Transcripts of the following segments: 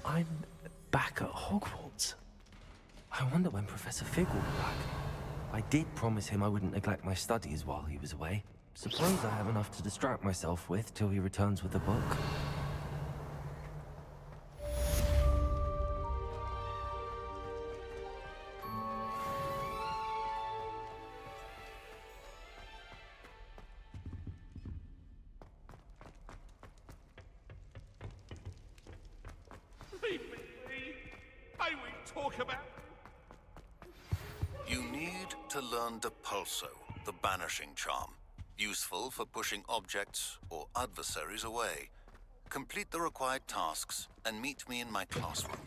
I'm back at Hogwarts. I wonder when Professor Fig will be back. I did promise him I wouldn't neglect my studies while he was away. Suppose I have enough to distract myself with till he returns with a book. Leave me be. I will talk about... You need to learn Depulso, the banishing charm. Useful for pushing objects or adversaries away. Complete the required tasks and meet me in my classroom.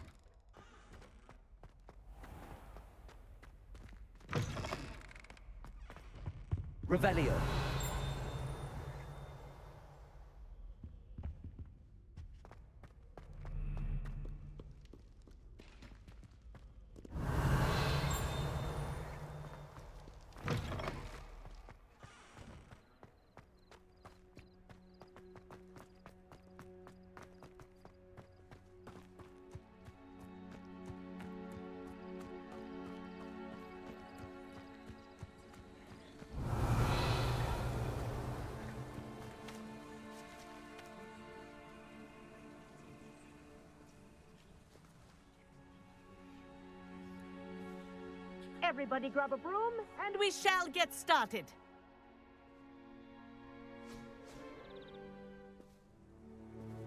Revelio. Everybody grab a broom, and we shall get started.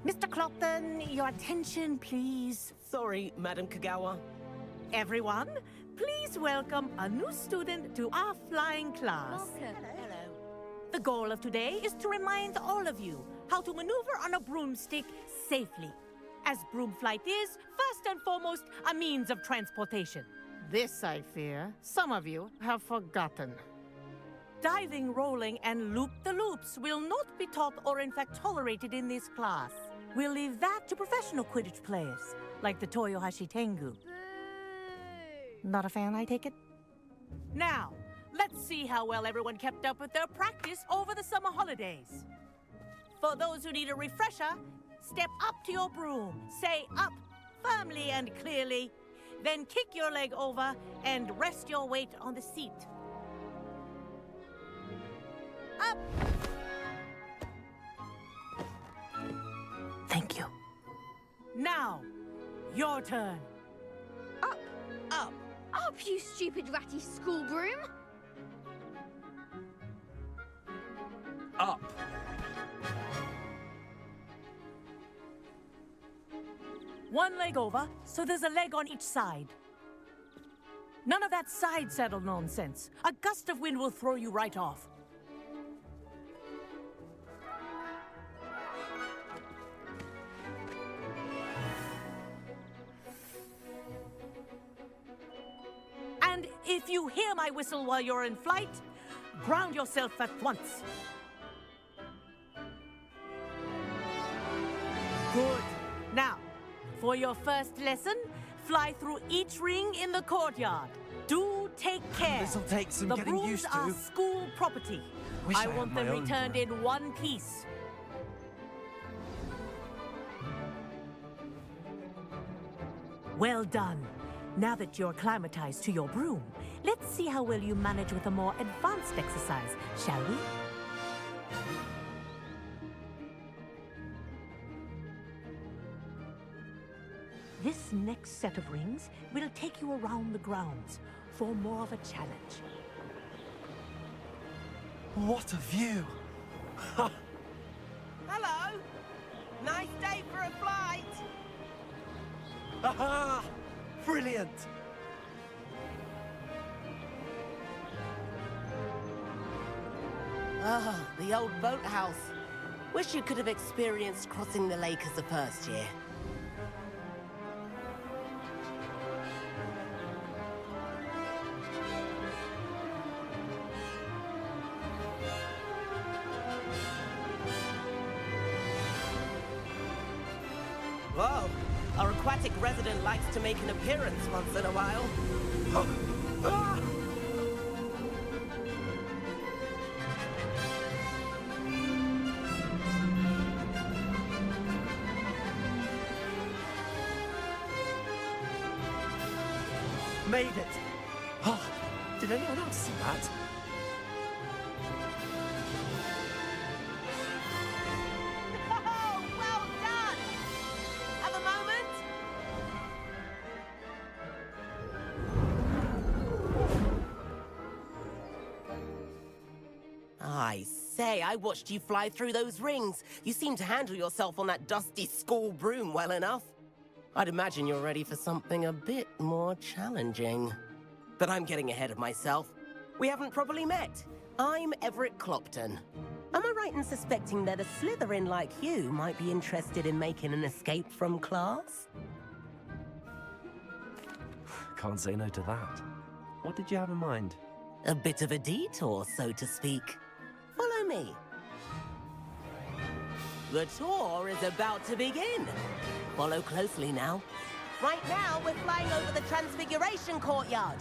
Mr. Clopton, your attention, please. Sorry, Madam Kagawa. Everyone, please welcome a new student to our flying class. Hello. The goal of today is to remind all of you how to maneuver on a broomstick safely, as broom flight is, first and foremost, a means of transportation. This, I fear, some of you have forgotten. Diving, rolling, and loop-the-loops will not be taught or in fact tolerated in this class. We'll leave that to professional Quidditch players, like the Toyohashi Tengu. Not a fan, I take it? Now, let's see how well everyone kept up with their practice over the summer holidays. For those who need a refresher, step up to your broom, say up firmly and clearly, then kick your leg over and rest your weight on the seat. Up! Thank you. Now, your turn. Up. Up. Up, you stupid ratty school broom. Up! One leg over, so there's a leg on each side. None of that side saddle nonsense. A gust of wind will throw you right off. And if you hear my whistle while you're in flight, ground yourself at once. Good. Now, for your first lesson, fly through each ring in the courtyard. Do take care. This'll take some the getting brooms used are to. school property. Wish I I had want my them own returned broom. in one piece. Well done. Now that you're acclimatized to your broom, let's see how well you manage with a more advanced exercise, shall we? This next set of rings will take you around the grounds for more of a challenge. What a view! Hello. Nice day for a flight. Aha! Brilliant! Ah, the old boathouse. Wish you could have experienced crossing the lake as a first year. Whoa. Our aquatic resident likes to make an appearance once in a while. Ah! Made it! Oh, did anyone else see that? Oh, well done! Have a moment? I say, I watched you fly through those rings. You seem to handle yourself on that dusty school broom well enough. I'd imagine you're ready for something a bit more challenging. But I'm getting ahead of myself. We haven't properly met. I'm Everett Clopton. Am I right in suspecting that a Slytherin like you might be interested in making an escape from class? Can't say no to that. What did you have in mind? A bit of a detour, so to speak. Follow me. The tour is about to begin. Follow closely now. Right now, we're flying over the Transfiguration Courtyard.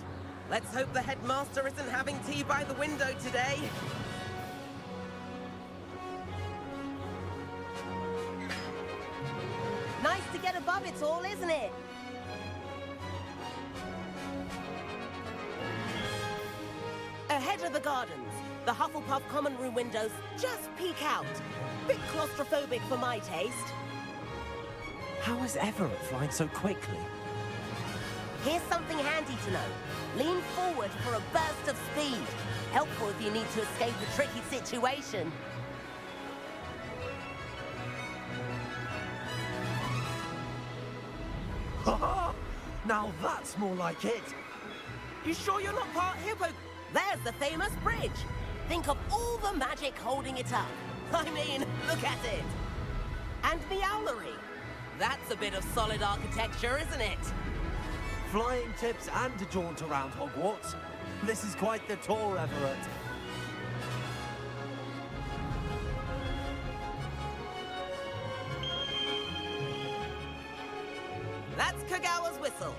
Let's hope the headmaster isn't having tea by the window today. Nice to get above it all, isn't it? Ahead of the gardens, the Hufflepuff common room windows just peek out. Bit claustrophobic for my taste. How is Everett flying so quickly? Here's something handy to know. Lean forward for a burst of speed. Helpful if you need to escape a tricky situation. Now that's more like it! You sure you're not part hippo? There's the famous bridge. Think of all the magic holding it up. I mean, look at it. And Meowlery. That's a bit of solid architecture, isn't it? Flying tips and a jaunt around Hogwarts. This is quite the tour, Everett. That's Kagawa's whistle.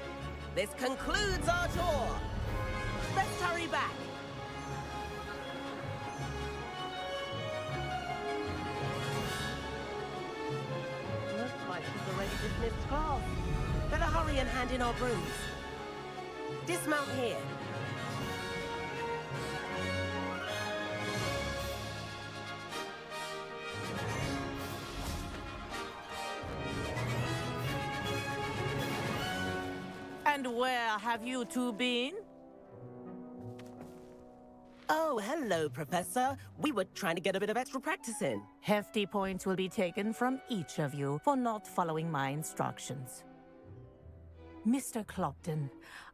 This concludes our tour. Let's hurry back. Looks like she's already dismissed class. Better hurry and hand in our brooms. Dismount here. And where have you two been? Oh, hello, Professor. We were trying to get a bit of extra practice in. Hefty points will be taken from each of you for not following my instructions. Mr. Clopton,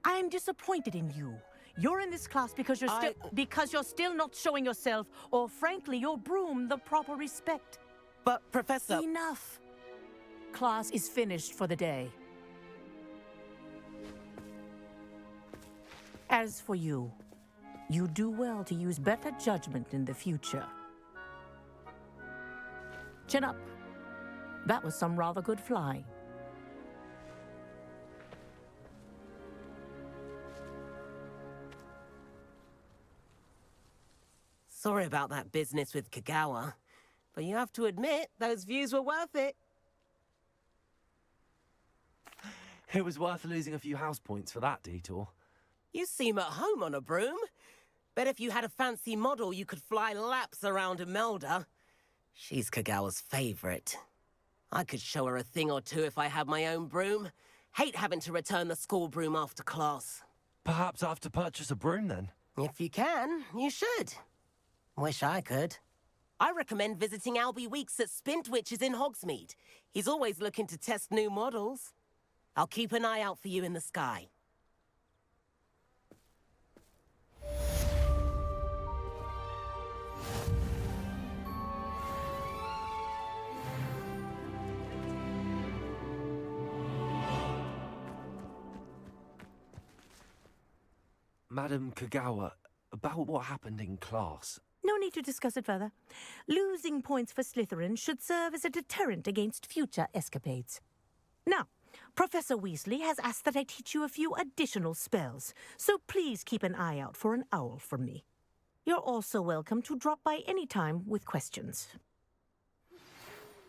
I am disappointed in you. You're in this class because you're still not showing yourself, or frankly, your broom the proper respect. But, Professor... Enough. Class is finished for the day. As for you, you do well to use better judgment in the future. Chin up. That was some rather good flying. Sorry about that business with Kagawa, but you have to admit, those views were worth it. It was worth losing a few house points for that detour. You seem at home on a broom. Bet if you had a fancy model, you could fly laps around Imelda. She's Kagawa's favorite. I could show her a thing or two if I had my own broom. Hate having to return the school broom after class. Perhaps I have to purchase a broom then? If you can, you should. Wish I could. I recommend visiting Albie Weeks at Spintwitches in Hogsmeade. He's always looking to test new models. I'll keep an eye out for you in the sky. Madam Kagawa, about what happened in class. No need to discuss it further. Losing points for Slytherin should serve as a deterrent against future escapades. Now, Professor Weasley has asked that I teach you a few additional spells, so please keep an eye out for an owl from me. You're also welcome to drop by any time with questions.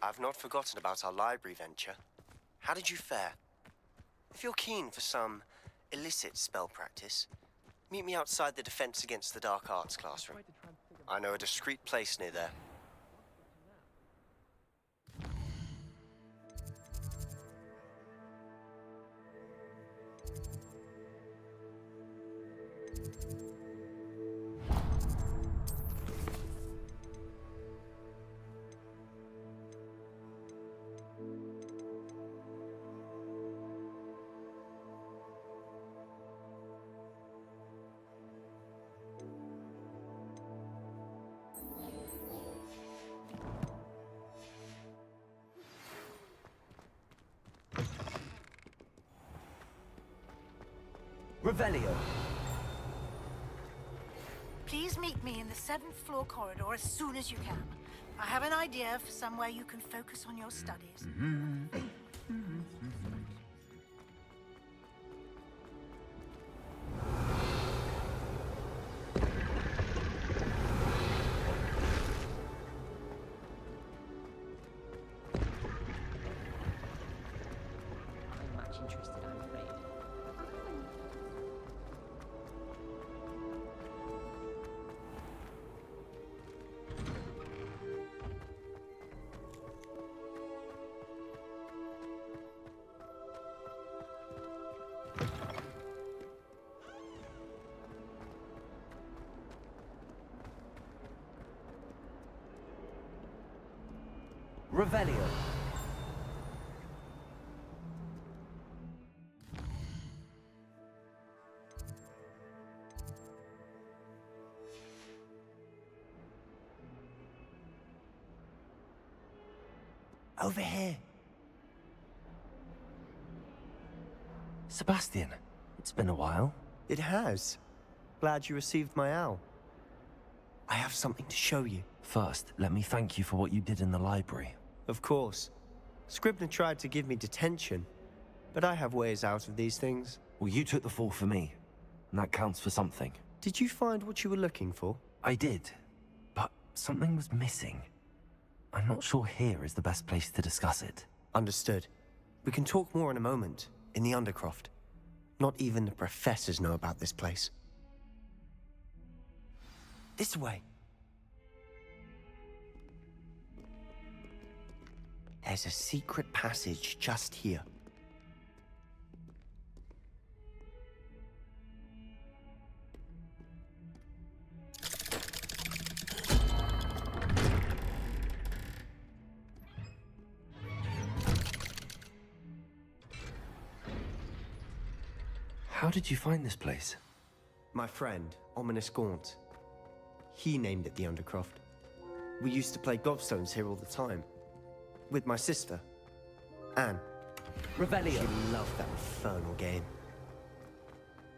I've not forgotten about our library venture. How did you fare? If you're keen for some illicit spell practice, meet me outside the Defense Against the Dark Arts classroom. I know a discreet place near there. Revelio. Please meet me in the 7th floor corridor as soon as you can. I have an idea for somewhere you can focus on your studies. I'm much interested, I'm afraid. Revelio. Over here. Sebastian, it's been a while. It has. Glad you received my owl. I have something to show you. First, let me thank you for what you did in the library. Of course. Scribner tried to give me detention, but I have ways out of these things. Well, you took the fall for me, and that counts for something. Did you find what you were looking for? I did, but something was missing. I'm not sure here is the best place to discuss it. Understood. We can talk more in a moment, in the Undercroft. Not even the professors know about this place. This way. There's a secret passage just here. How did you find this place? My friend, Ominous Gaunt. He named it the Undercroft. We used to play gobstones here all the time. With my sister, Anne. Revelio. She loved that infernal game.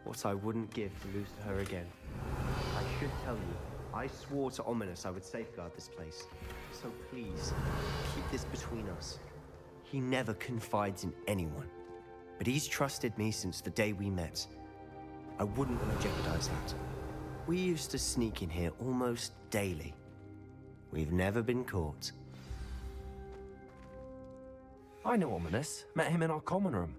What I wouldn't give to lose to her again. I should tell you, I swore to Ominous I would safeguard this place. So please, keep this between us. He never confides in anyone. But he's trusted me since the day we met. I wouldn't want to jeopardize that. We used to sneak in here almost daily. We've never been caught. I know Ominous. Met him in our common room.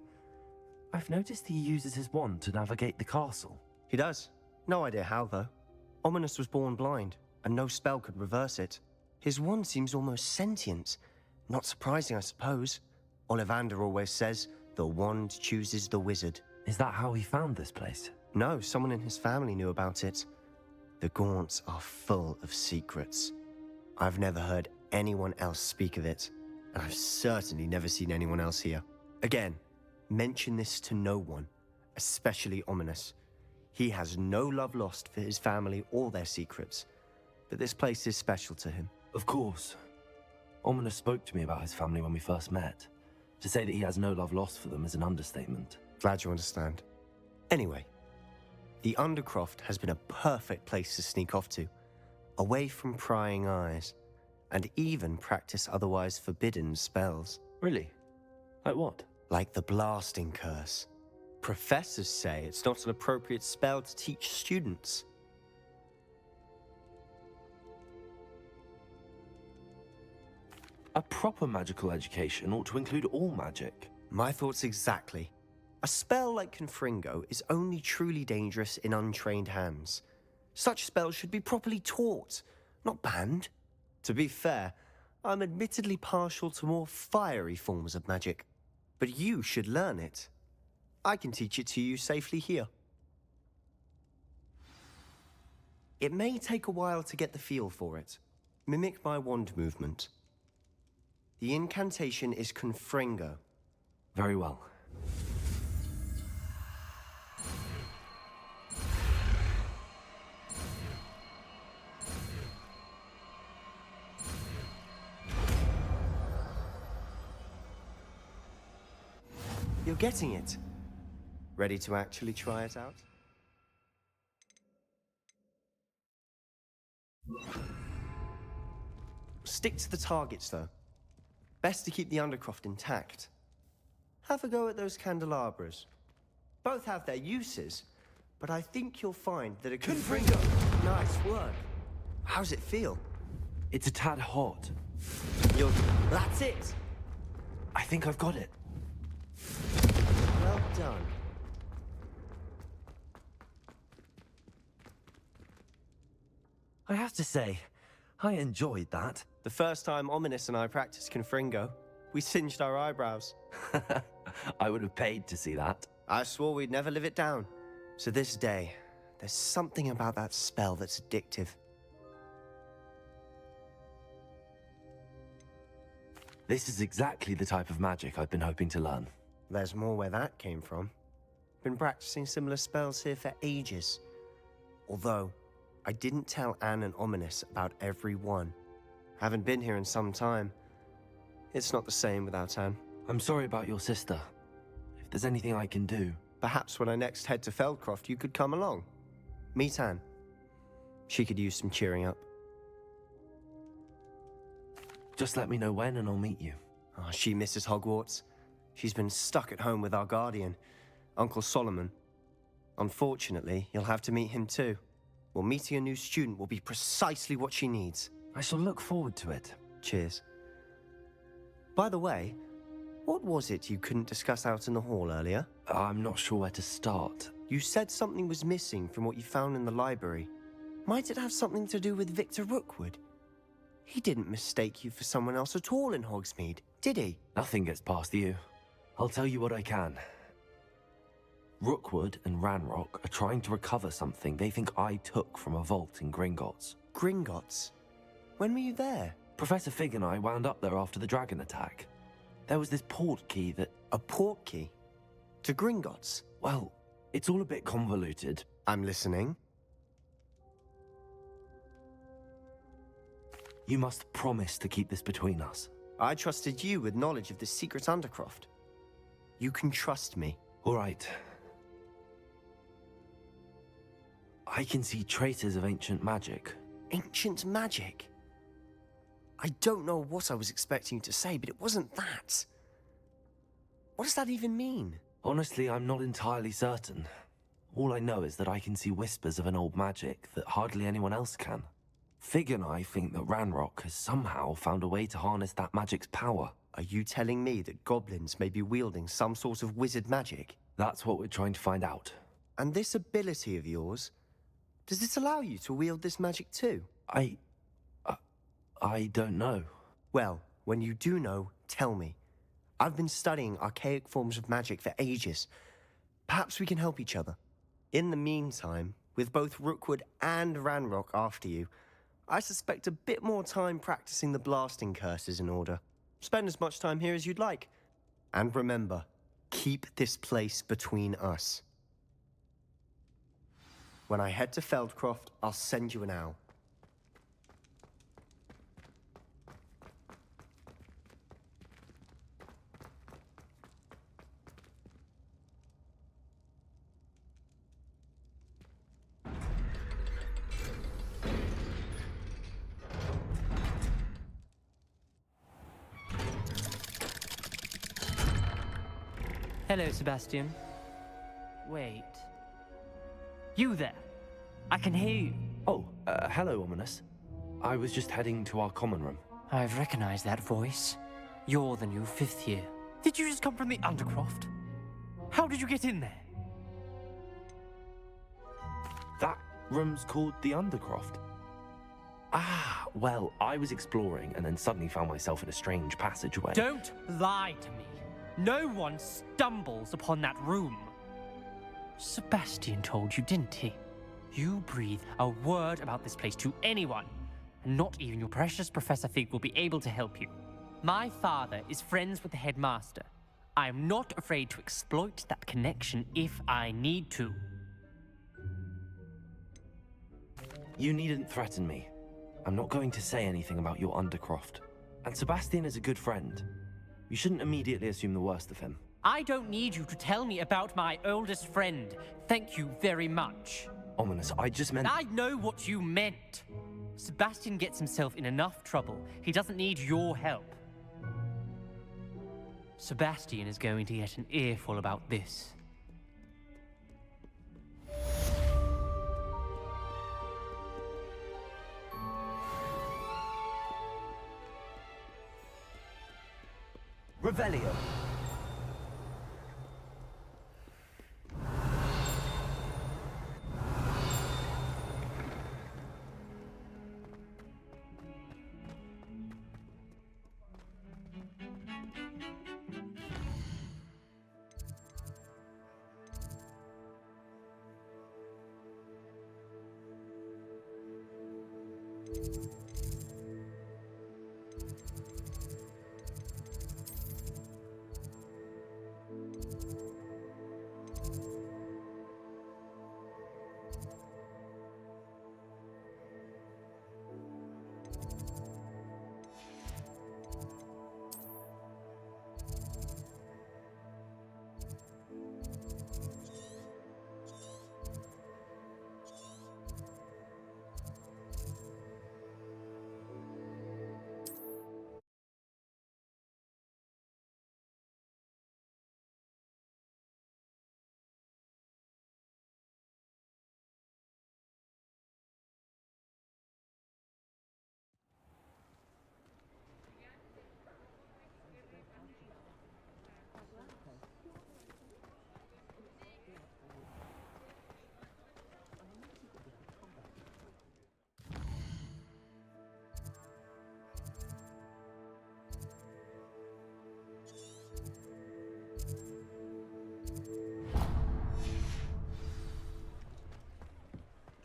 I've noticed he uses his wand to navigate the castle. He does. No idea how, though. Ominous was born blind, and no spell could reverse it. His wand seems almost sentient. Not surprising, I suppose. Ollivander always says, the wand chooses the wizard. Is that how he found this place? No, someone in his family knew about it. The Gaunts are full of secrets. I've never heard anyone else speak of it, and I've certainly never seen anyone else here. Again, mention this to no one, especially Ominous. He has no love lost for his family or their secrets, but this place is special to him. Of course. Ominous spoke to me about his family when we first met. To say that he has no love lost for them is an understatement. Glad you understand. Anyway, the Undercroft has been a perfect place to sneak off to, away from prying eyes, and even practice otherwise forbidden spells. Really? Like what? Like the Blasting Curse. Professors say it's not an appropriate spell to teach students. A proper magical education ought to include all magic. My thoughts exactly. A spell like Confringo is only truly dangerous in untrained hands. Such spells should be properly taught, not banned. To be fair, I'm admittedly partial to more fiery forms of magic, but you should learn it. I can teach it to you safely here. It may take a while to get the feel for it. Mimic my wand movement. The incantation is Confringo. Very well. You're getting it. Ready to actually try it out? Stick to the targets, though. Best to keep the Undercroft intact. Have a go at those candelabras. Both have their uses, but I think you'll find that a Confringo... Nice work. How's it feel? It's a tad hot. That's it! I think I've got it. Well done. I have to say, I enjoyed that. The first time Ominous and I practiced Confringo, we singed our eyebrows. I would have paid to see that. I swore we'd never live it down. To this day, there's something about that spell that's addictive. This is exactly the type of magic I've been hoping to learn. There's more where that came from. Been practicing similar spells here for ages. Although, I didn't tell Anne and Ominous about every one. Haven't been here in some time. It's not the same without Anne. I'm sorry about your sister. If there's anything I can do... Perhaps when I next head to Feldcroft, you could come along. Meet Anne. She could use some cheering up. Just let me know when and I'll meet you. Oh, she misses Hogwarts. She's been stuck at home with our guardian, Uncle Solomon. Unfortunately, you'll have to meet him too. Well, meeting a new student will be precisely what she needs. I shall look forward to it. Cheers. By the way, what was it you couldn't discuss out in the hall earlier? I'm not sure where to start. You said something was missing from what you found in the library. Might it have something to do with Victor Rookwood? He didn't mistake you for someone else at all in Hogsmeade, did he? Nothing gets past you. I'll tell you what I can. Rookwood and Ranrock are trying to recover something they think I took from a vault in Gringotts. Gringotts? When were you there? Professor Fig and I wound up there after the dragon attack. There was this port key that... A port key? To Gringotts? Well, it's all a bit convoluted. I'm listening. You must promise to keep this between us. I trusted you with knowledge of the secret Undercroft. You can trust me. All right. I can see traces of ancient magic. Ancient magic? I don't know what I was expecting you to say, but it wasn't that. What does that even mean? Honestly, I'm not entirely certain. All I know is that I can see whispers of an old magic that hardly anyone else can. Fig and I think that Ranrock has somehow found a way to harness that magic's power. Are you telling me that goblins may be wielding some sort of wizard magic? That's what we're trying to find out. And this ability of yours, does it allow you to wield this magic too? I don't know. Well, when you do know, tell me. I've been studying archaic forms of magic for ages. Perhaps we can help each other. In the meantime, with both Rookwood and Ranrock after you, I suspect a bit more time practicing the blasting curse is in order. Spend as much time here as you'd like. And remember, keep this place between us. When I head to Feldcroft, I'll send you an owl. Hello, Sebastian. Wait. You there? I can hear you. Oh, hello, Ominous. I was just heading to our common room. I've recognized that voice. You're the new 5th year. Did you just come from the Undercroft? How did you get in there? That room's called the Undercroft. Ah, well, I was exploring and then suddenly found myself in a strange passageway. Don't lie to me. No one stumbles upon that room. Sebastian told you, didn't he? You breathe a word about this place to anyone, and not even your precious Professor Fig will be able to help you. My father is friends with the headmaster. I am not afraid to exploit that connection if I need to. You needn't threaten me. I'm not going to say anything about your Undercroft. And Sebastian is a good friend. You shouldn't immediately assume the worst of him. I don't need you to tell me about my oldest friend. Thank you very much. Ominous, I just meant... I know what you meant. Sebastian gets himself in enough trouble. He doesn't need your help. Sebastian is going to get an earful about this. Revelio.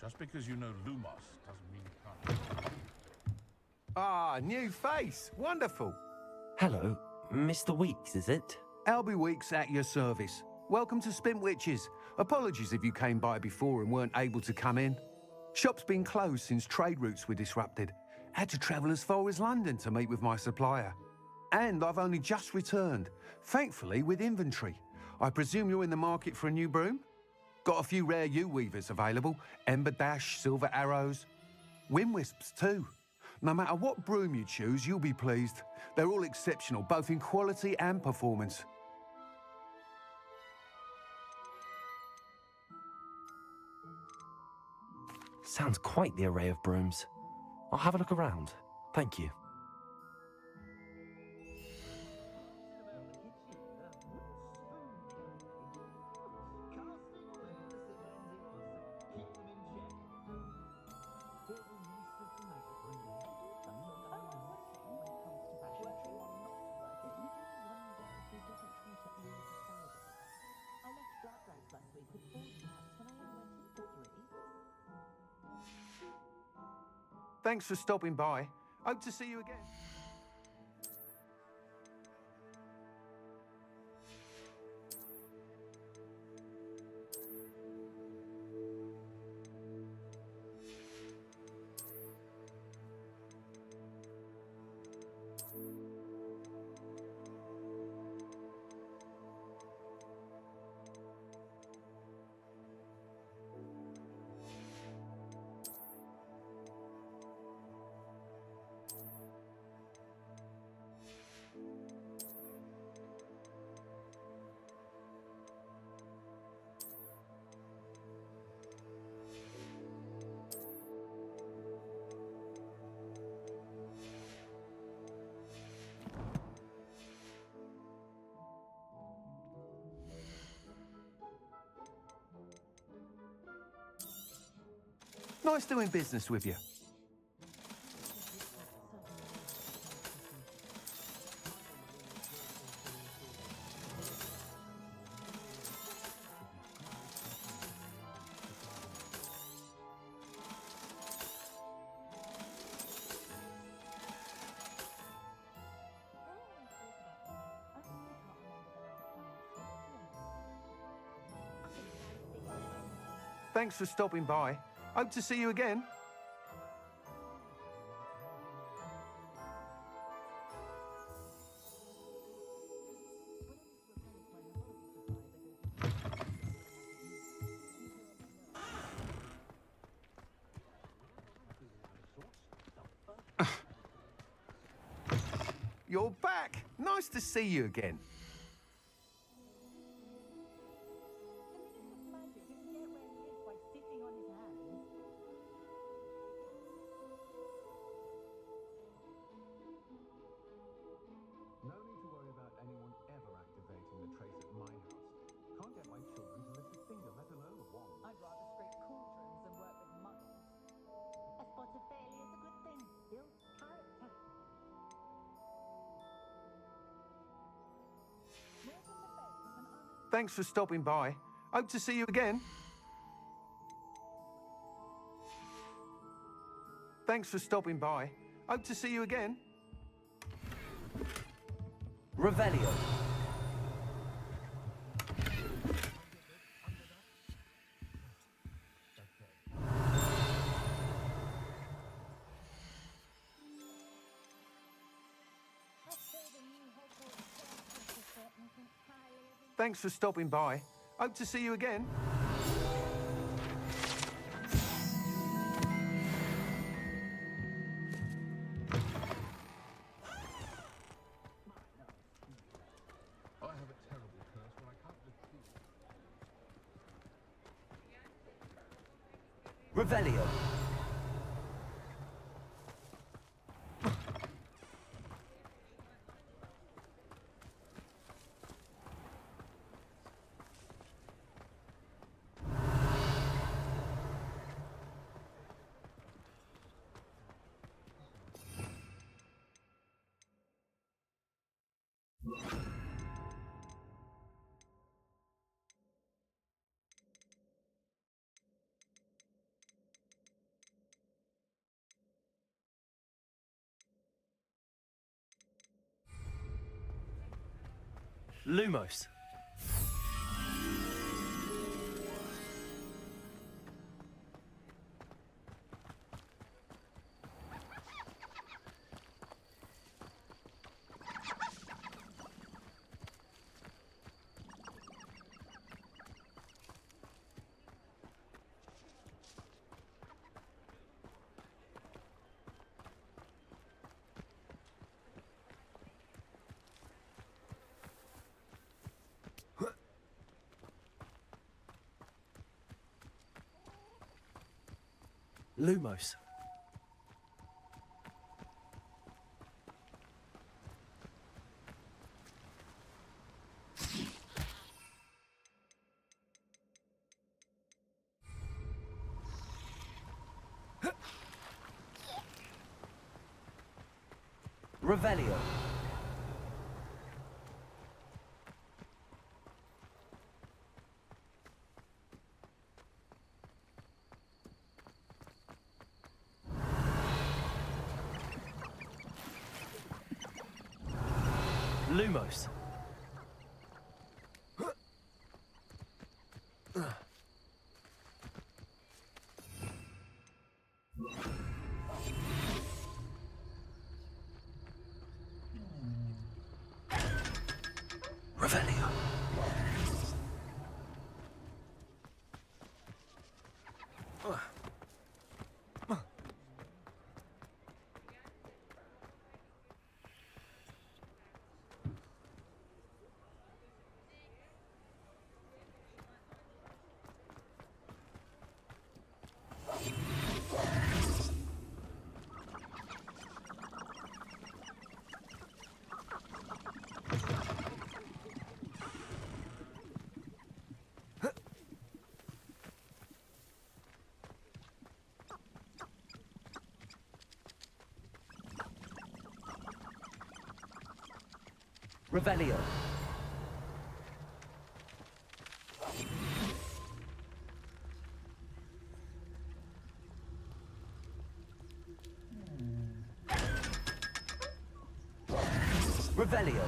Just because you know Lumos doesn't mean you can't. Ah, new face. Wonderful. Hello, Mr. Weeks, is it? Albie Weeks at your service. Welcome to Spint Witches. Apologies if you came by before and weren't able to come in. Shop's been closed since trade routes were disrupted. Had to travel as far as London to meet with my supplier. And I've only just returned, thankfully with inventory. I presume you're in the market for a new broom? Got a few rare U-weavers available. Ember Dash, Silver Arrows. Wind Wisps too. No matter what broom you choose, you'll be pleased. They're all exceptional, both in quality and performance. Sounds quite the array of brooms. I'll have a look around. Thank you. Thanks for stopping by. Hope to see you again. Nice doing business with you. Thanks for stopping by. Hope to see you again. You're back. Nice to see you again. No need to worry about anyone ever activating the trace at my house. Can't get my children to lift a finger, let alone a wand. I'd rather scrape cauldrons than work with muggles. A spot of failure is a good thing. Builds character. Thanks for stopping by. Hope to see you again. Thanks for stopping by. Hope to see you again. Revelio. Thanks for stopping by. Hope to see you again. I have a terrible curse where I can't lift feet. Revelio. Lumos. Lumos. Revelio. Lumos. Revelio. Revelio. Revelio.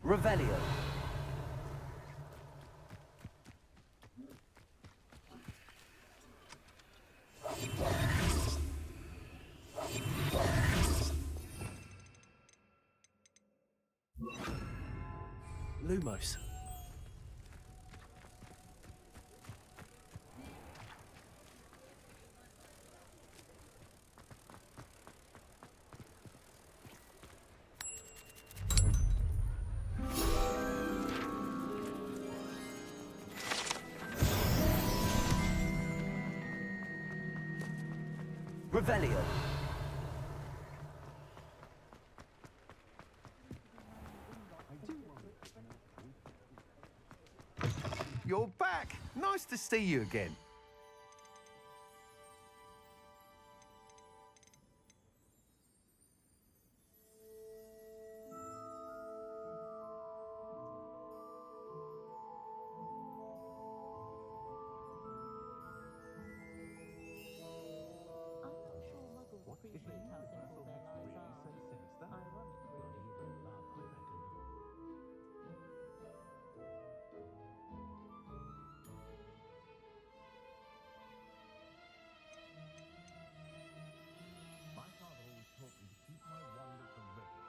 Revelio. Lumos. Revelio. You're back. Nice to see you again. My father always taught me to keep my wonder for ready.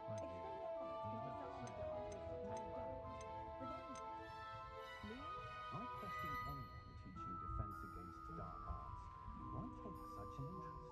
Right here. I question anyone teaching defense against dark arts. Why take such an interest?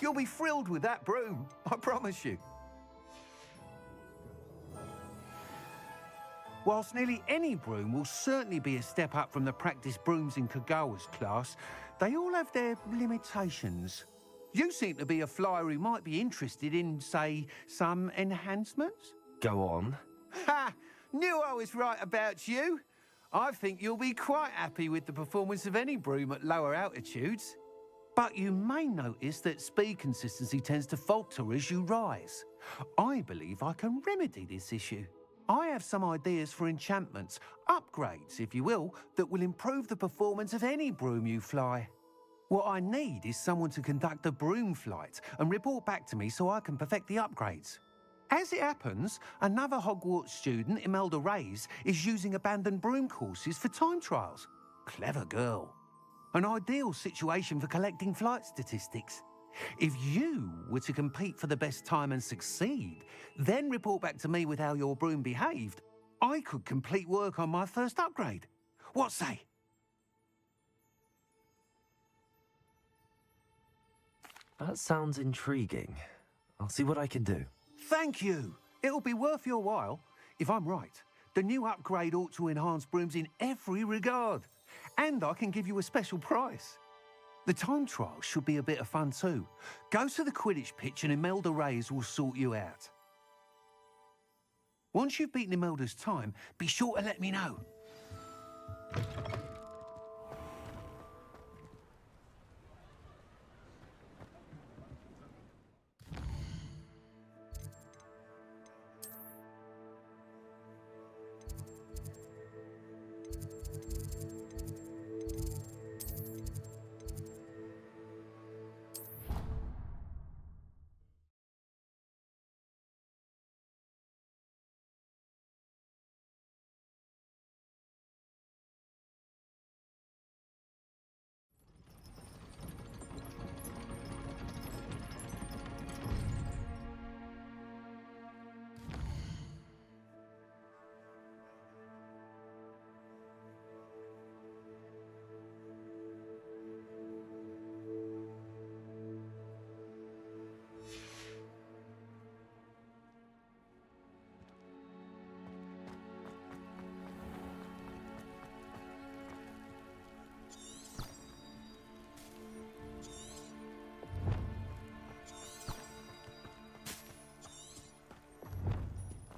You'll be thrilled with that broom, I promise you. Whilst nearly any broom will certainly be a step up from the practice brooms in Kagawa's class, they all have their limitations. You seem to be a flyer who might be interested in, say, some enhancements? Go on. Ha! Knew I was right about you. I think you'll be quite happy with the performance of any broom at lower altitudes. But you may notice that speed consistency tends to falter as you rise. I believe I can remedy this issue. I have some ideas for enchantments, upgrades, if you will, that will improve the performance of any broom you fly. What I need is someone to conduct a broom flight and report back to me so I can perfect the upgrades. As it happens, another Hogwarts student, Imelda Reyes, is using abandoned broom courses for time trials. Clever girl. An ideal situation for collecting flight statistics. If you were to compete for the best time and succeed, then report back to me with how your broom behaved, I could complete work on my first upgrade. What say? That sounds intriguing. I'll see what I can do. Thank you. It'll be worth your while. If I'm right, the new upgrade ought to enhance brooms in every regard. And I can give you a special price. The time trial should be a bit of fun too. Go to the Quidditch pitch and Imelda Reyes will sort you out. Once you've beaten Imelda's time, be sure to let me know.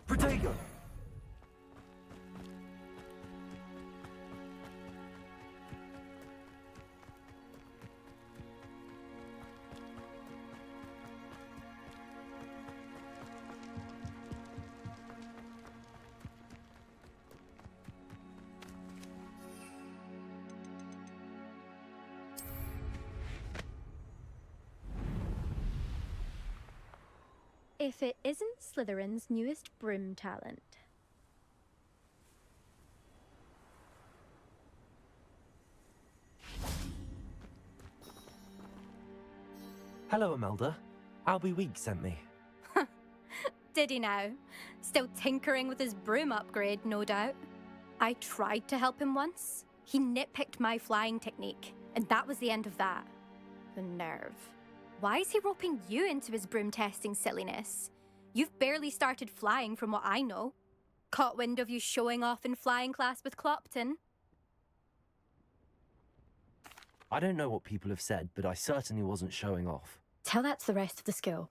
Protego! If it isn't Slytherin's newest broom talent. Hello, Imelda. Albie Week sent me. Did he now? Still tinkering with his broom upgrade, no doubt. I tried to help him once. He nitpicked my flying technique, and that was the end of that. The nerve. Why is he roping you into his broom testing silliness? You've barely started flying from what I know. Caught wind of you showing off in flying class with Clopton. I don't know what people have said, but I certainly wasn't showing off. Tell that to the rest of the school.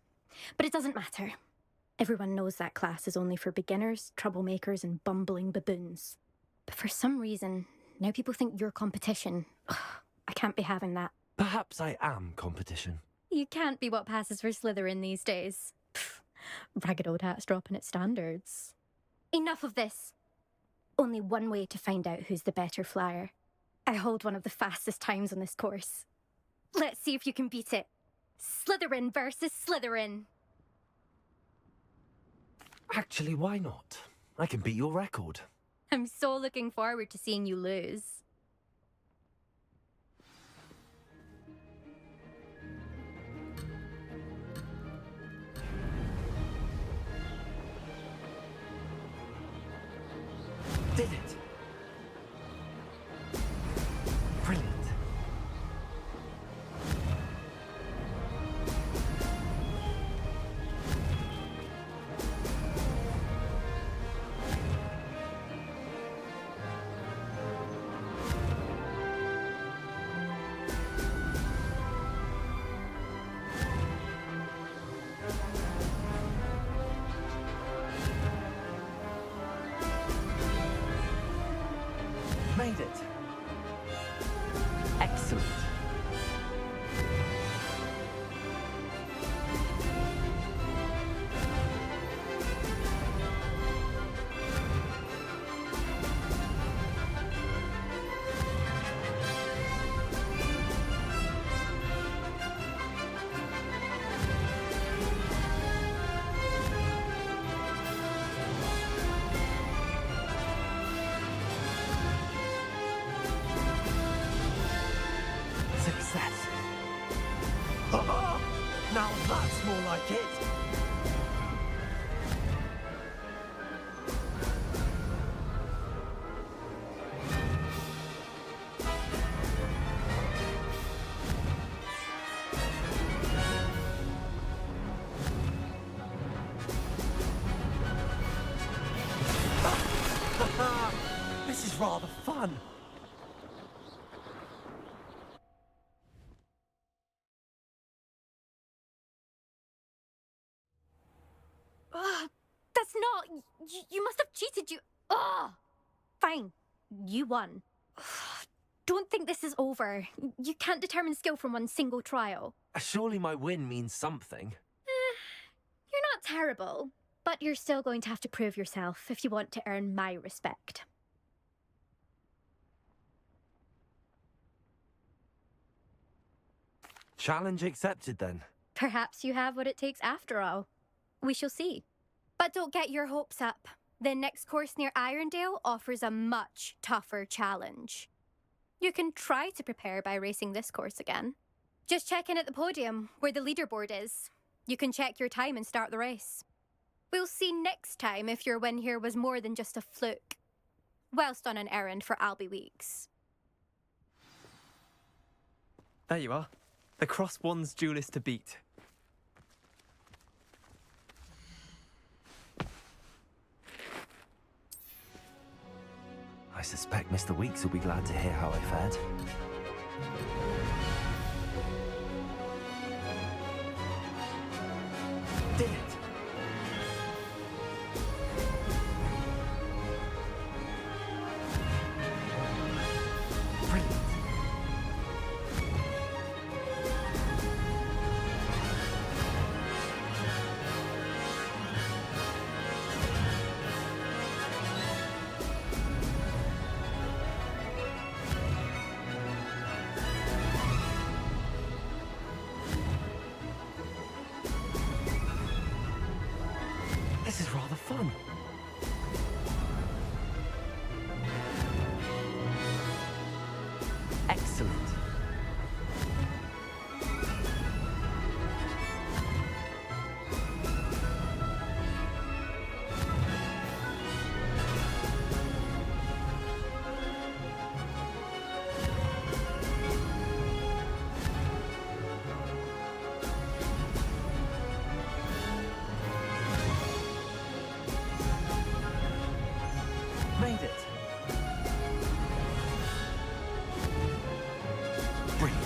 But it doesn't matter. Everyone knows that class is only for beginners, troublemakers, and bumbling baboons. But for some reason, now people think you're competition. Ugh, I can't be having that. Perhaps I am competition. You can't be what passes for Slytherin these days. Pfft, ragged old hat's dropping its standards. Enough of this. Only one way to find out who's the better flyer. I hold one of the fastest times on this course. Let's see if you can beat it. Slytherin versus Slytherin. Actually, why not? I can beat your record. I'm so looking forward to seeing you lose. Did it! Brilliant. That's more like it. This is rather fun. That's not... You must have cheated, you... Ugh! Fine. You won. Don't think this is over. You can't determine skill from one single trial. Surely my win means something. You're not terrible, but you're still going to have to prove yourself if you want to earn my respect. Challenge accepted, then. Perhaps you have what it takes after all. We shall see. But don't get your hopes up. The next course near Irondale offers a much tougher challenge. You can try to prepare by racing this course again. Just check in at the podium, where the leaderboard is. You can check your time and start the race. We'll see next time if your win here was more than just a fluke. Whilst on an errand for Albie Weeks. There you are. The Cross Wands duelist to beat. I suspect Mr. Weeks will be glad to hear how I fared. Did it! Brilliant! This is rather fun. Excellent. Made it. Brilliant.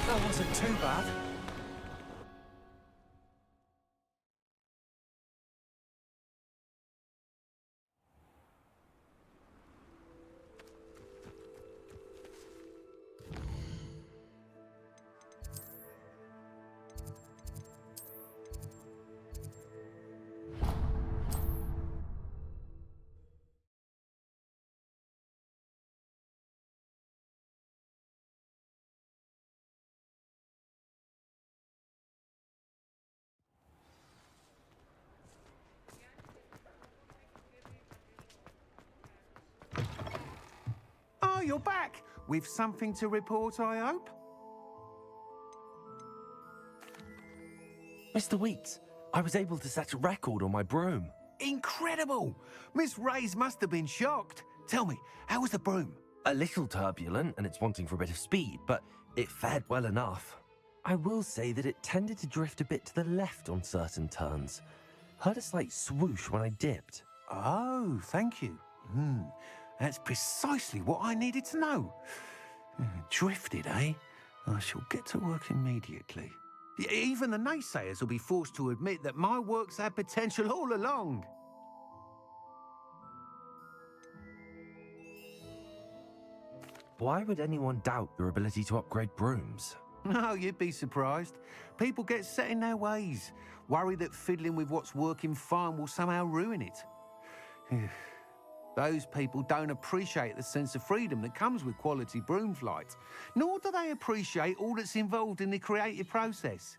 That wasn't too bad. Oh, you're back! With something to report, I hope? Mr. Weeks, I was able to set a record on my broom. Incredible! Miss Reyes must have been shocked. Tell me, how was the broom? A little turbulent, and it's wanting for a bit of speed, but it fared well enough. I will say that it tended to drift a bit to the left on certain turns. Heard a slight swoosh when I dipped. Oh, thank you. That's precisely what I needed to know. Drifted, eh? I shall get to work immediately. Even the naysayers will be forced to admit that my work's had potential all along. Why would anyone doubt your ability to upgrade brooms? No, you'd be surprised. People get set in their ways, worry that fiddling with what's working fine will somehow ruin it. Those people don't appreciate the sense of freedom that comes with quality broom flights, nor do they appreciate all that's involved in the creative process.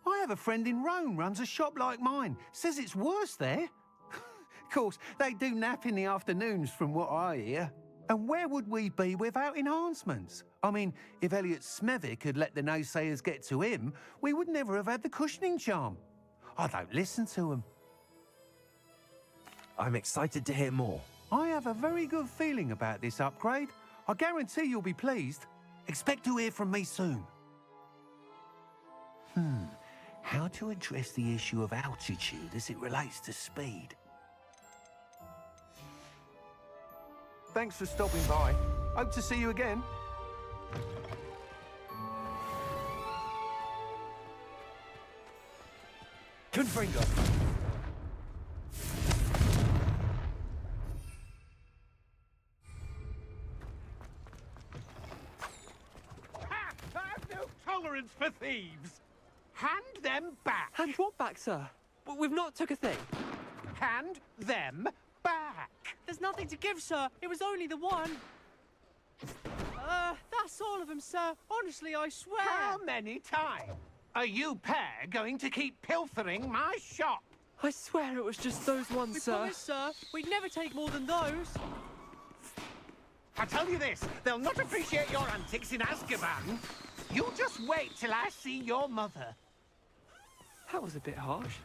I have a friend in Rome runs a shop like mine, says it's worse there. Of course, they do nap in the afternoons from what I hear. And where would we be without enhancements? I mean, if Elliot Smethwick had let the naysayers get to him, we would never have had the cushioning charm. I don't listen to them. I'm excited to hear more. I have a very good feeling about this upgrade. I guarantee you'll be pleased. Expect to hear from me soon. How to address the issue of altitude as it relates to speed? Thanks for stopping by. Hope to see you again. Confringo! I have no tolerance for thieves. Hand them back. Hand what back, sir? We've not took a thing. Hand them back. There's nothing to give, sir. It was only the one. That's all of them, sir. Honestly, I swear. How many times are you pair going to keep pilfering my shop? I swear it was just those ones, We sir. promise, sir. We'd never take more than those. I tell you this, they'll not appreciate your antics in Azkaban. You just wait till I see your mother. That was a bit harsh.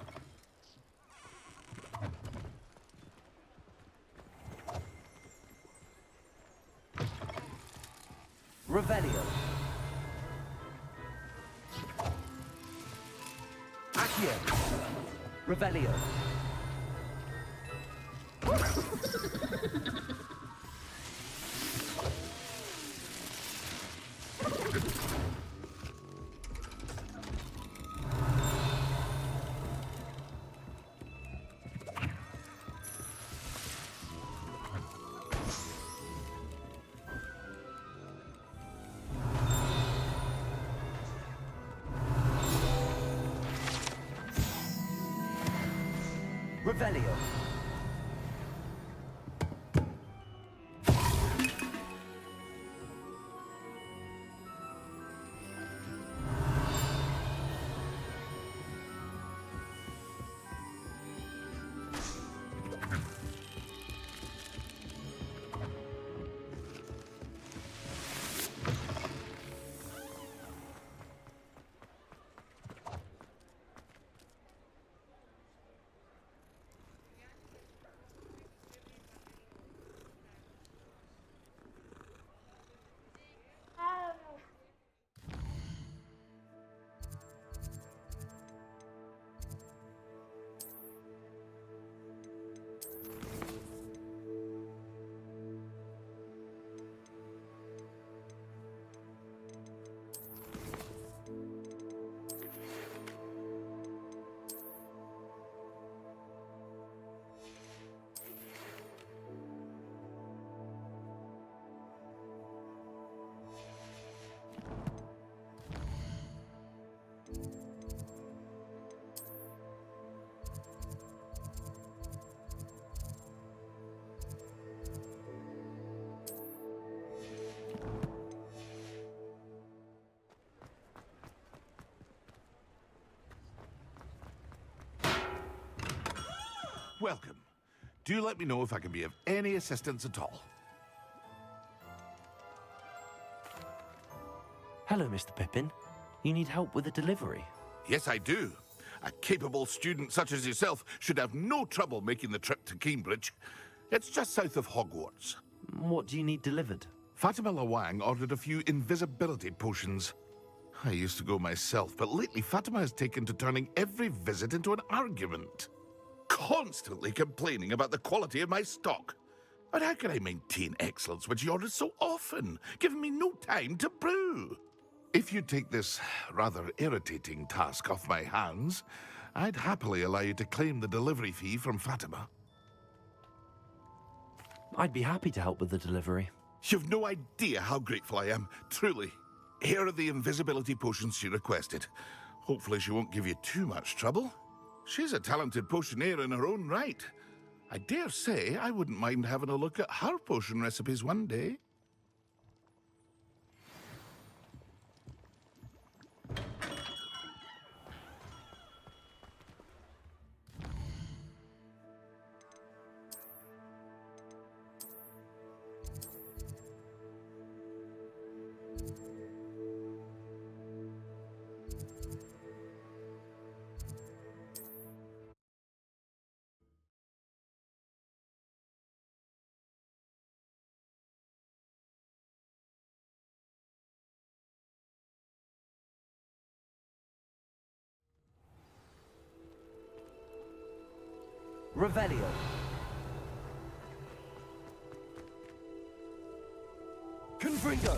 Revelio. Accio. Revelio. Revelio. Welcome. Do let me know if I can be of any assistance at all. Hello, Mr. Pippin. You need help with a delivery? Yes, I do. A capable student such as yourself should have no trouble making the trip to Cambridge. It's just south of Hogwarts. What do you need delivered? Fatima Lawang ordered a few invisibility potions. I used to go myself, but lately Fatima has taken to turning every visit into an argument. Constantly complaining about the quality of my stock. But how can I maintain excellence when she orders so often, giving me no time to brew? If you take this rather irritating task off my hands, I'd happily allow you to claim the delivery fee from Fatima. I'd be happy to help with the delivery. You've no idea how grateful I am, truly. Here are the invisibility potions she requested. Hopefully she won't give you too much trouble. She's a talented potioneer in her own right. I dare say I wouldn't mind having a look at her potion recipes one day. Revelio. Confringo.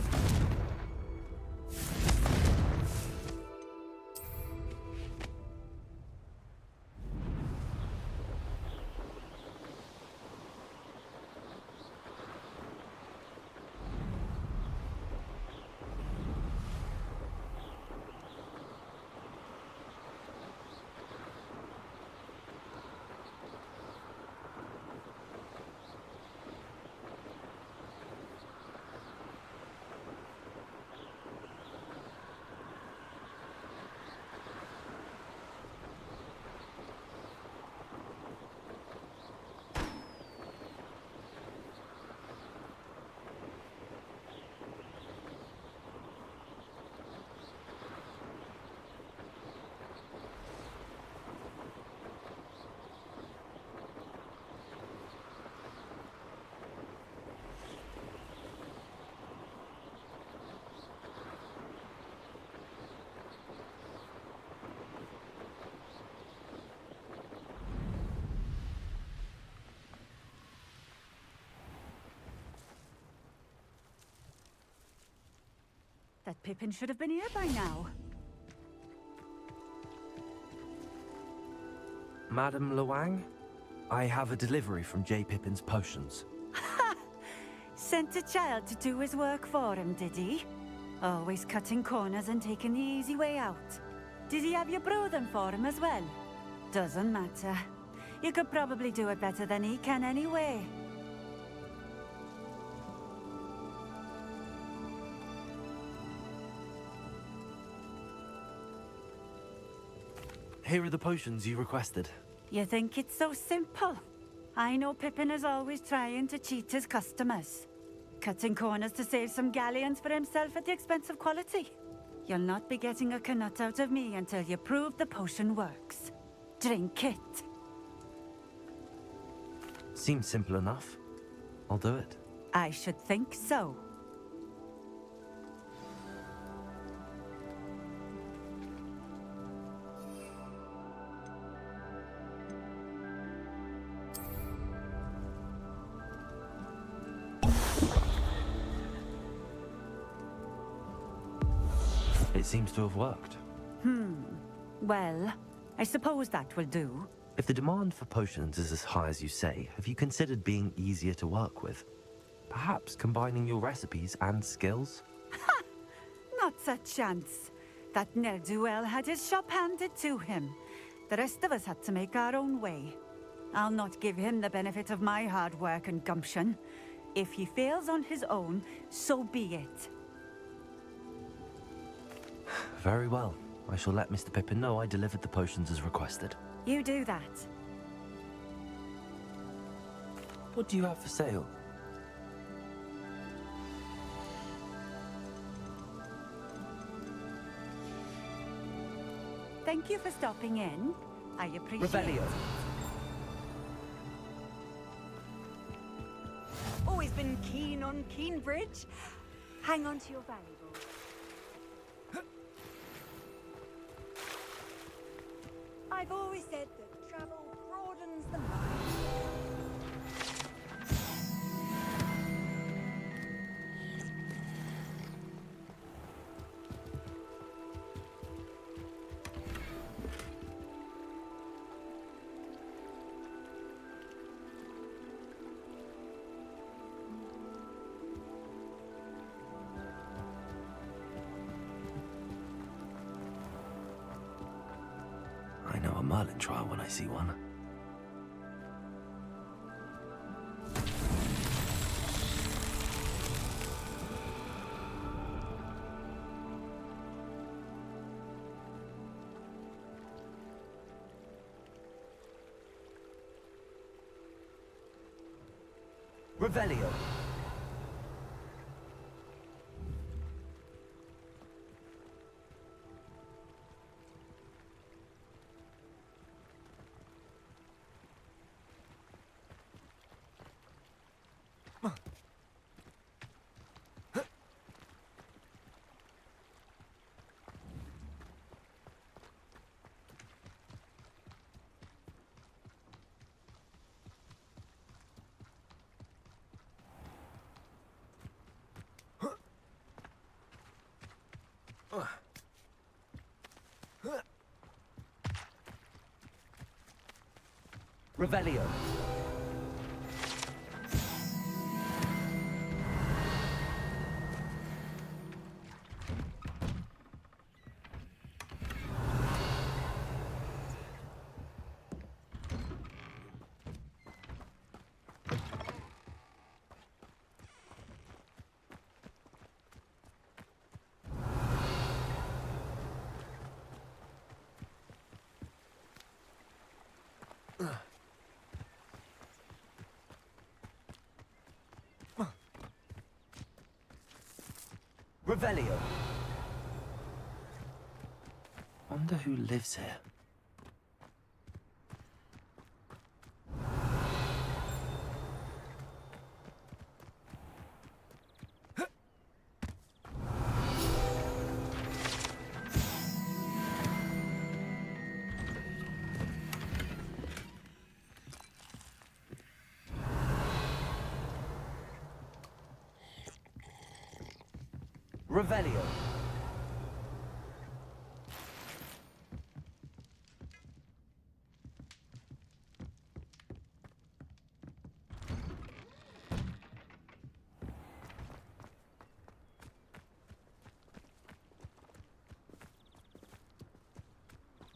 That Pippin should have been here by now. Madam Luang, I have a delivery from J. Pippin's potions. Ha! Sent a child to do his work for him, did he? Always cutting corners and taking the easy way out. Did he have you brew them for him as well? Doesn't matter. You could probably do it better than he can anyway. Here are the potions you requested. You think it's so simple? I know Pippin is always trying to cheat his customers. Cutting corners to save some galleons for himself at the expense of quality. You'll not be getting a canut out of me until you prove the potion works. Drink it. Seems simple enough. I'll do it. I should think so. It seems to have worked. Well, I suppose that will do. If the demand for potions is as high as you say, have you considered being easier to work with? Perhaps combining your recipes and skills? Ha! Not a chance. That ne'er-do-well had his shop handed to him. The rest of us had to make our own way. I'll not give him the benefit of my hard work and gumption. If he fails on his own, so be it. Very well. I shall let Mr. Pippin know I delivered the potions as requested. You do that. What do you have for sale? Thank you for stopping in. I appreciate Revelio. it. Always been keen on Keenbridge. Hang on to your valuables. I've always said that travel broadens the mind. I know a Merlin trial when I see one. Revelio. Revelio. Revelio. Wonder who lives here. Revelio.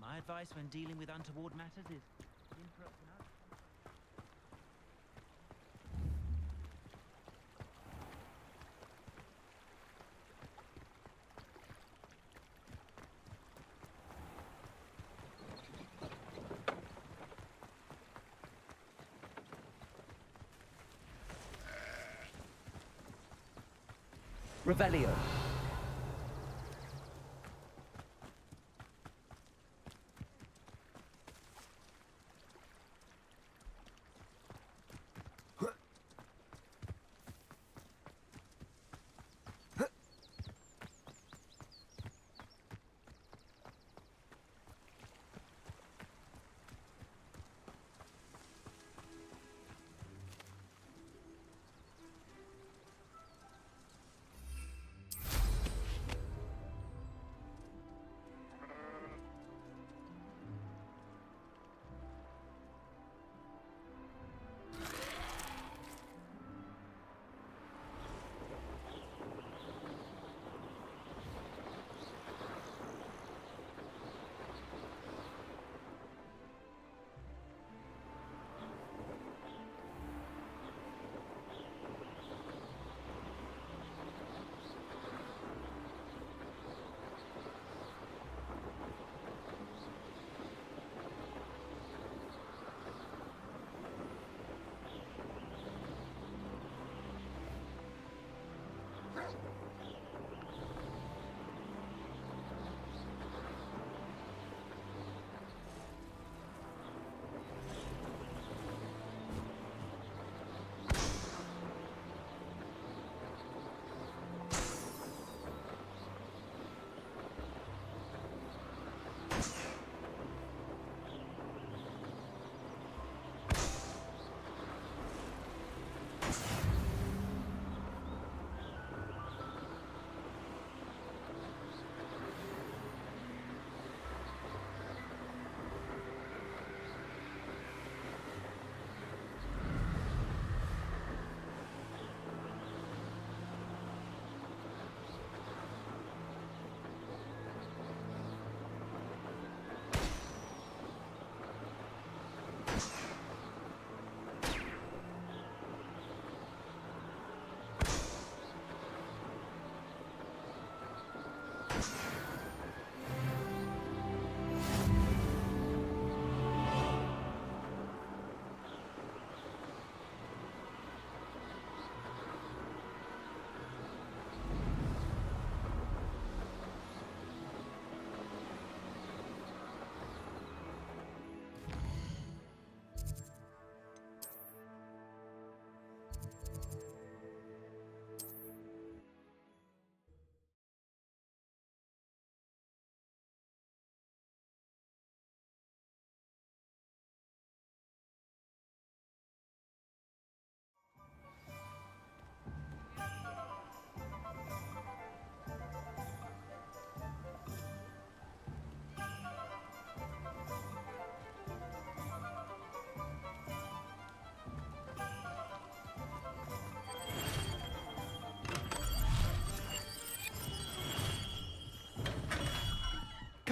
My advice when dealing with untoward matters is interrupt and ask. Revelio.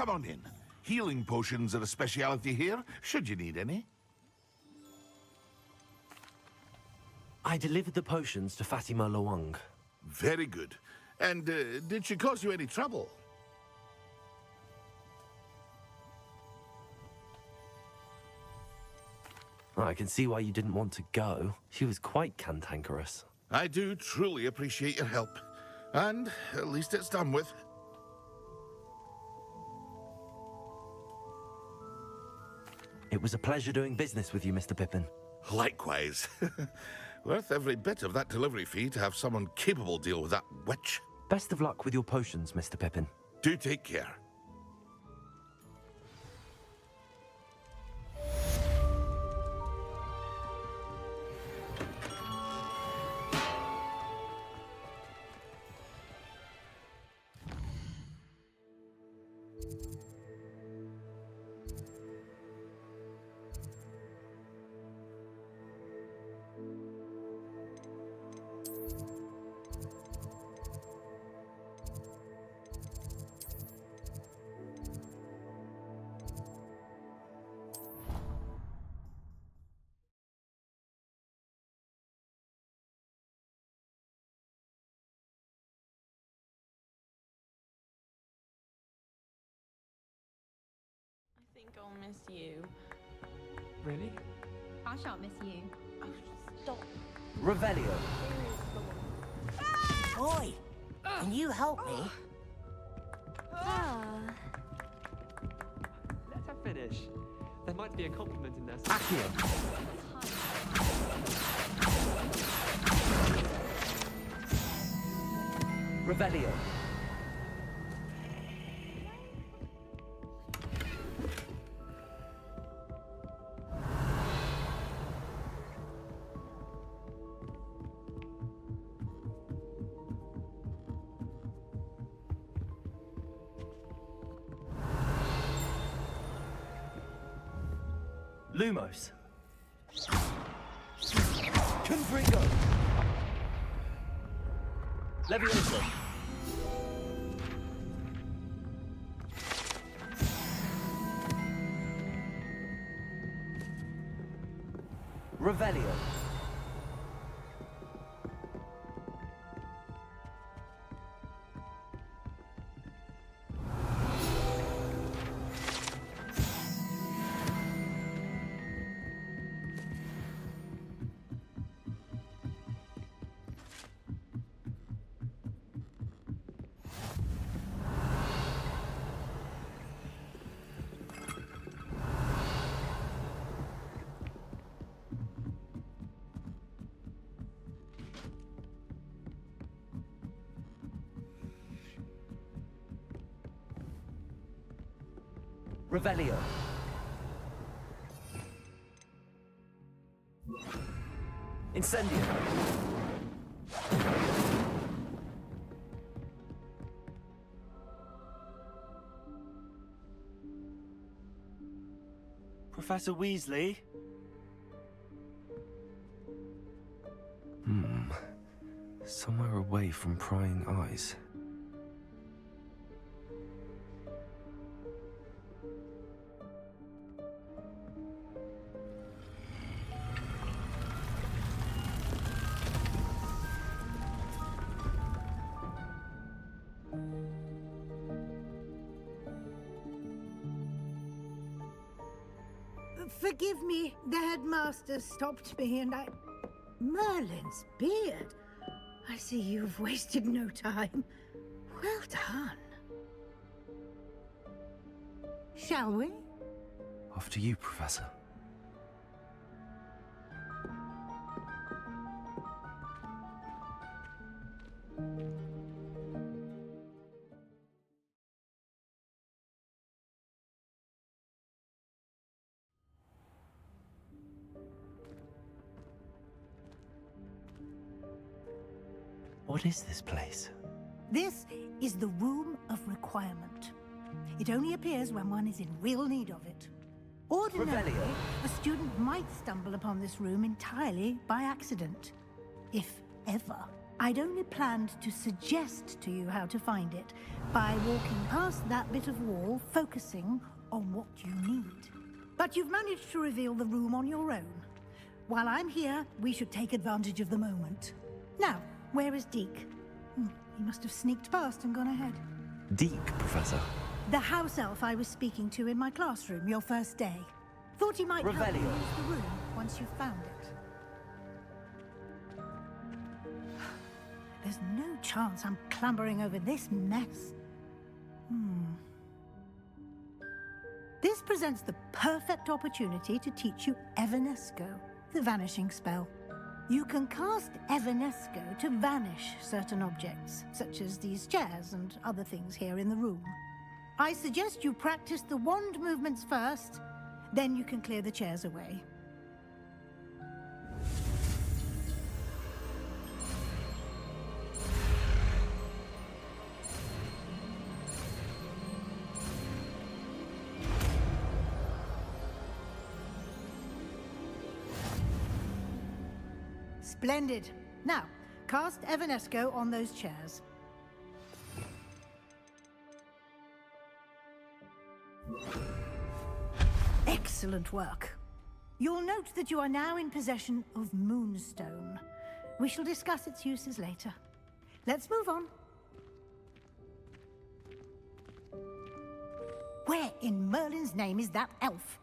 come on in. Healing potions are a speciality here, should you need any. I delivered the potions to Fatima Lawang. Very good. And did she cause you any trouble? I can see why you didn't want to go. She was quite cantankerous. I do truly appreciate your help. And at least it's done with. It was a pleasure doing business with you, Mr. Pippin. Likewise. Worth every bit of that delivery fee to have someone capable deal with that witch. Best of luck with your potions, Mr. Pippin. Do take care. I think I'll miss you. Really? I shan't miss you. Oh, stop. Revelio. Boy, can you help me? Let her finish. There might be a compliment in there. Accio. Revelio. Lumos. Confringo. Levioso. Revelio. Revelio. Incendio. Professor Weasley? Somewhere away from prying eyes. Forgive me, the headmaster stopped me and I... Merlin's beard. I see you've wasted no time. Well done. Shall we? Off to you, Professor. What is this place? This is the Room of Requirement. It only appears when one is in real need of it. Ordinarily, a student might stumble upon this room entirely by accident. If ever. I'd only planned to suggest to you how to find it by walking past that bit of wall, focusing on what you need. But you've managed to reveal the room on your own. While I'm here, we should take advantage of the moment. Now, where is Deke? He must have sneaked past and gone ahead. Deke, Professor. The house elf I was speaking to in my classroom your first day. Thought he might help you Revelio. use the room once you've found it. There's no chance I'm clambering over this mess. This presents the perfect opportunity to teach you Evanesco, the vanishing spell. You can cast Evanesco to vanish certain objects, such as these chairs and other things here in the room. I suggest you practice the wand movements first, then you can clear the chairs away. Splendid. Now, cast Evanesco on those chairs. Excellent work. You'll note that you are now in possession of Moonstone. We shall discuss its uses later. Let's move on. Where in Merlin's name is that elf?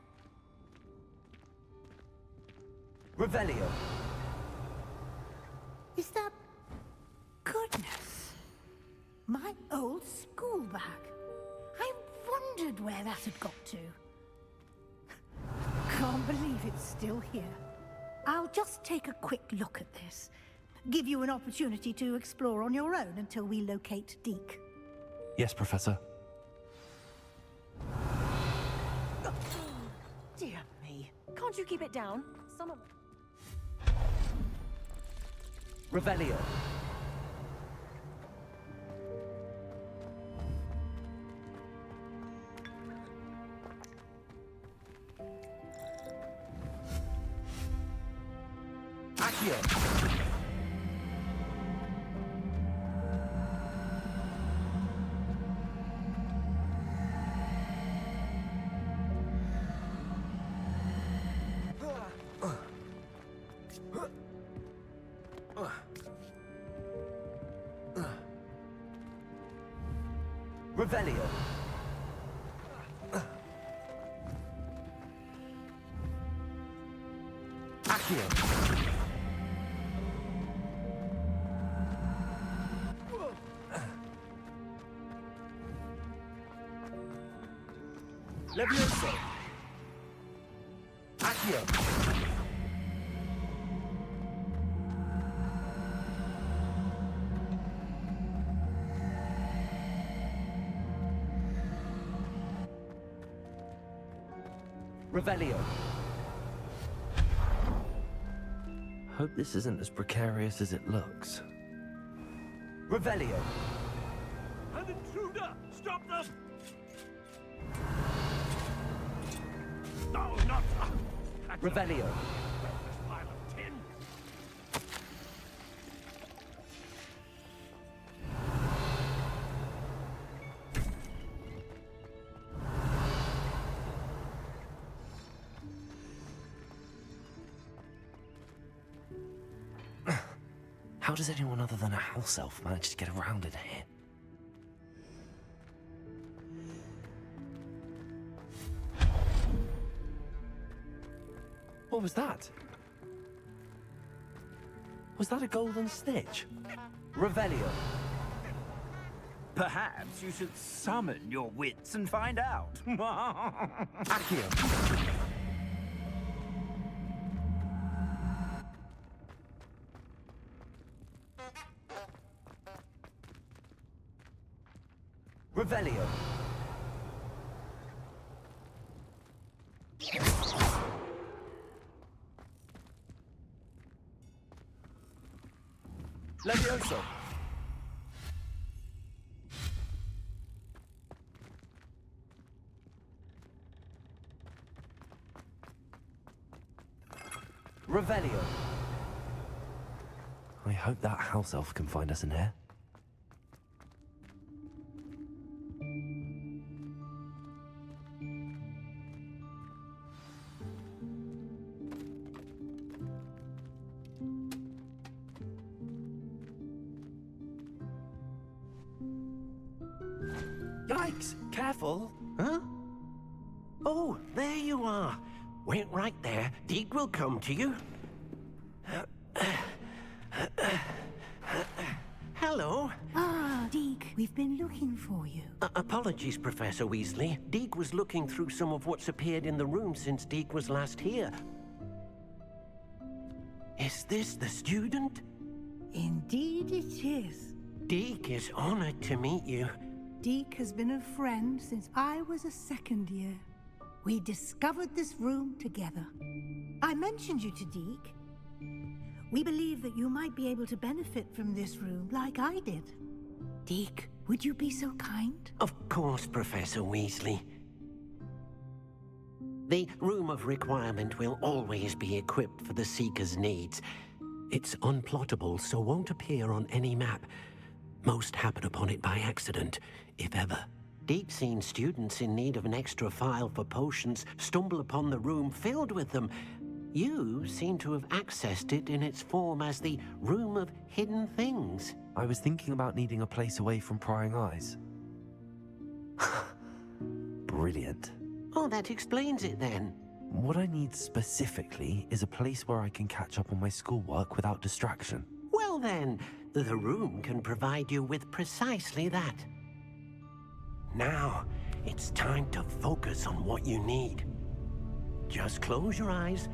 Revelio. Is that... Goodness. My old school bag. I wondered where that had got to. Can't believe it's still here. I'll just take a quick look at this. Give you an opportunity to explore on your own until we locate Deke. Yes, Professor. Dear me. Can't you keep it down? Some of... Revelio. Accio. Revelio. Accio. Levioso. Accio. Revelio. Hope this isn't as precarious as it looks. Revelio. An intruder! Stop them! No, not... Revelio. This pile of tin. How does anyone other than a house elf manage to get around in here? What was that? Was that a golden snitch? Revelio. Perhaps you should summon your wits and find out. Accio. Revelio. Levioso. Revelio. I hope that house elf can find us in here. Yikes! Careful! Huh? Oh, there you are. Wait right there. Deke will come to you. Hello. Ah, Deke, we've been looking for you. Apologies, Professor Weasley. Deke was looking through some of what's appeared in the room since Deke was last here. Is this the student? Indeed it is. Deke is honored to meet you. Deke has been a friend since I was a second year. We discovered this room together. I mentioned you to Deke. We believe that you might be able to benefit from this room like I did. Deke, would you be so kind? Of course, Professor Weasley. The Room of Requirement will always be equipped for the Seeker's needs. It's unplottable, so won't appear on any map. Most happen upon it by accident, if ever. Deke's seen students in need of an extra file for potions stumble upon the room filled with them. You seem to have accessed it in its form as the Room of Hidden Things. I was thinking about needing a place away from prying eyes. Brilliant. Oh, that explains it then. What I need specifically is a place where I can catch up on my schoolwork without distraction. Well then, the room can provide you with precisely that. Now, it's time to focus on what you need. Just close your eyes.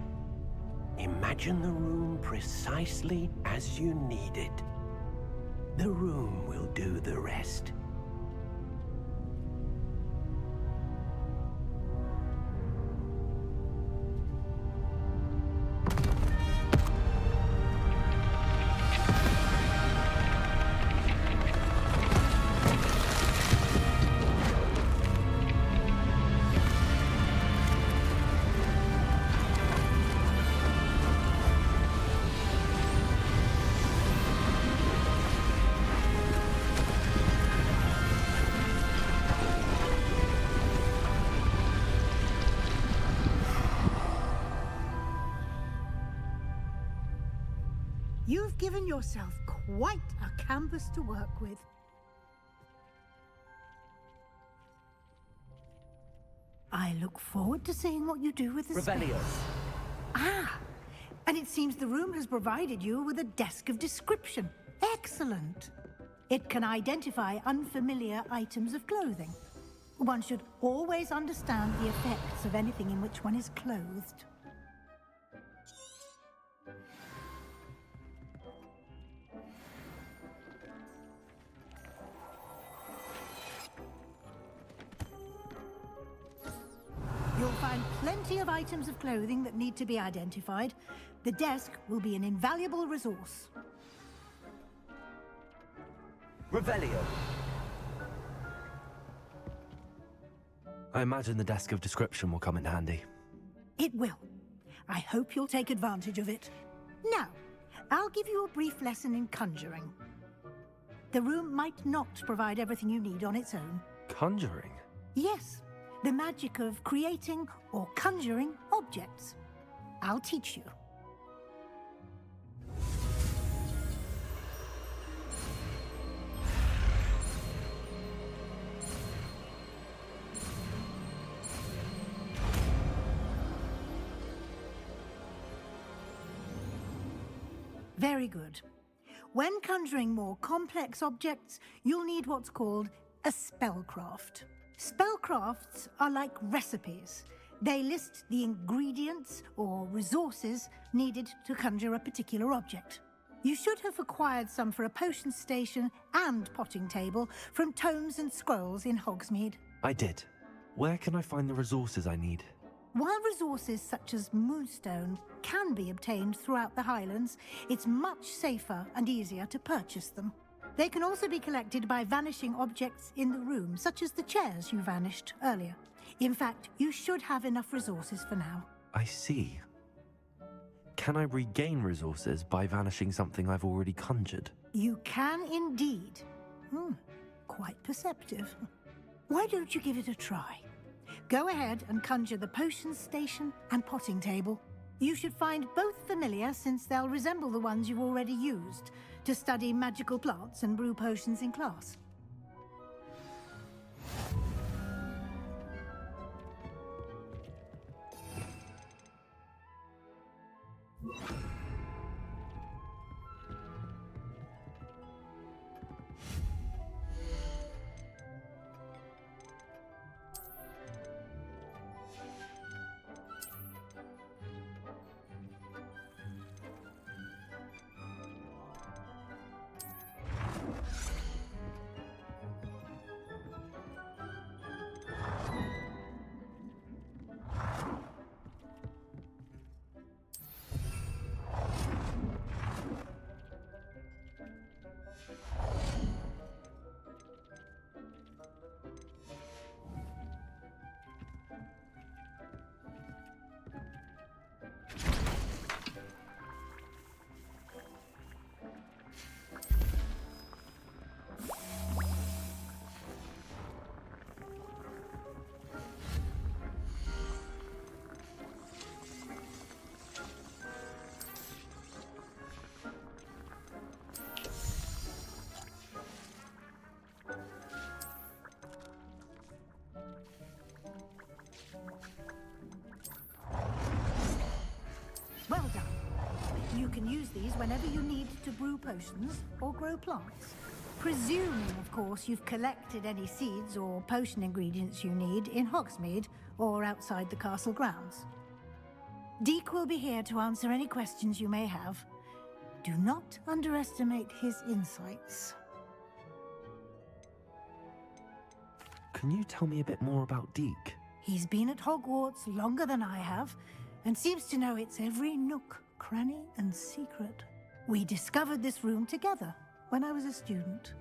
Imagine the room precisely as you need it. The room will do the rest. You've given yourself quite a canvas to work with. I look forward to seeing what you do with the Revelio. space. Ah, and it seems the room has provided you with a desk of description. Excellent. It can identify unfamiliar items of clothing. One should always understand the effects of anything in which one is clothed. You'll find plenty of items of clothing that need to be identified. The desk will be an invaluable resource. Revelio. I imagine the desk of description will come in handy. It will. I hope you'll take advantage of it. Now, I'll give you a brief lesson in conjuring. The room might not provide everything you need on its own. Conjuring? Yes, the magic of creating or conjuring objects. I'll teach you. Very good. When conjuring more complex objects, you'll need what's called a spellcraft. Spellcrafts are like recipes. They list the ingredients or resources needed to conjure a particular object. You should have acquired some for a potion station and potting table from tomes and scrolls in Hogsmeade. I did. Where can I find the resources I need? While resources such as moonstone can be obtained throughout the Highlands, it's much safer and easier to purchase them. They can also be collected by vanishing objects in the room, such as the chairs you vanished earlier. In fact, you should have enough resources for now. I see. Can I regain resources by vanishing something I've already conjured? You can indeed. Quite perceptive. Why don't you give it a try? Go ahead and conjure the potions station and potting table. You should find both familiar, since they'll resemble the ones you've already used to study magical plants and brew potions in class. Well done. You can use these whenever you need to brew potions or grow plants. Presuming, of course, you've collected any seeds or potion ingredients you need in Hogsmeade or outside the castle grounds. Deek will be here to answer any questions you may have. Do not underestimate his insights. Can you tell me a bit more about Deek? He's been at Hogwarts longer than I have, and seems to know its every nook, cranny, and secret. We discovered this room together when I was a student.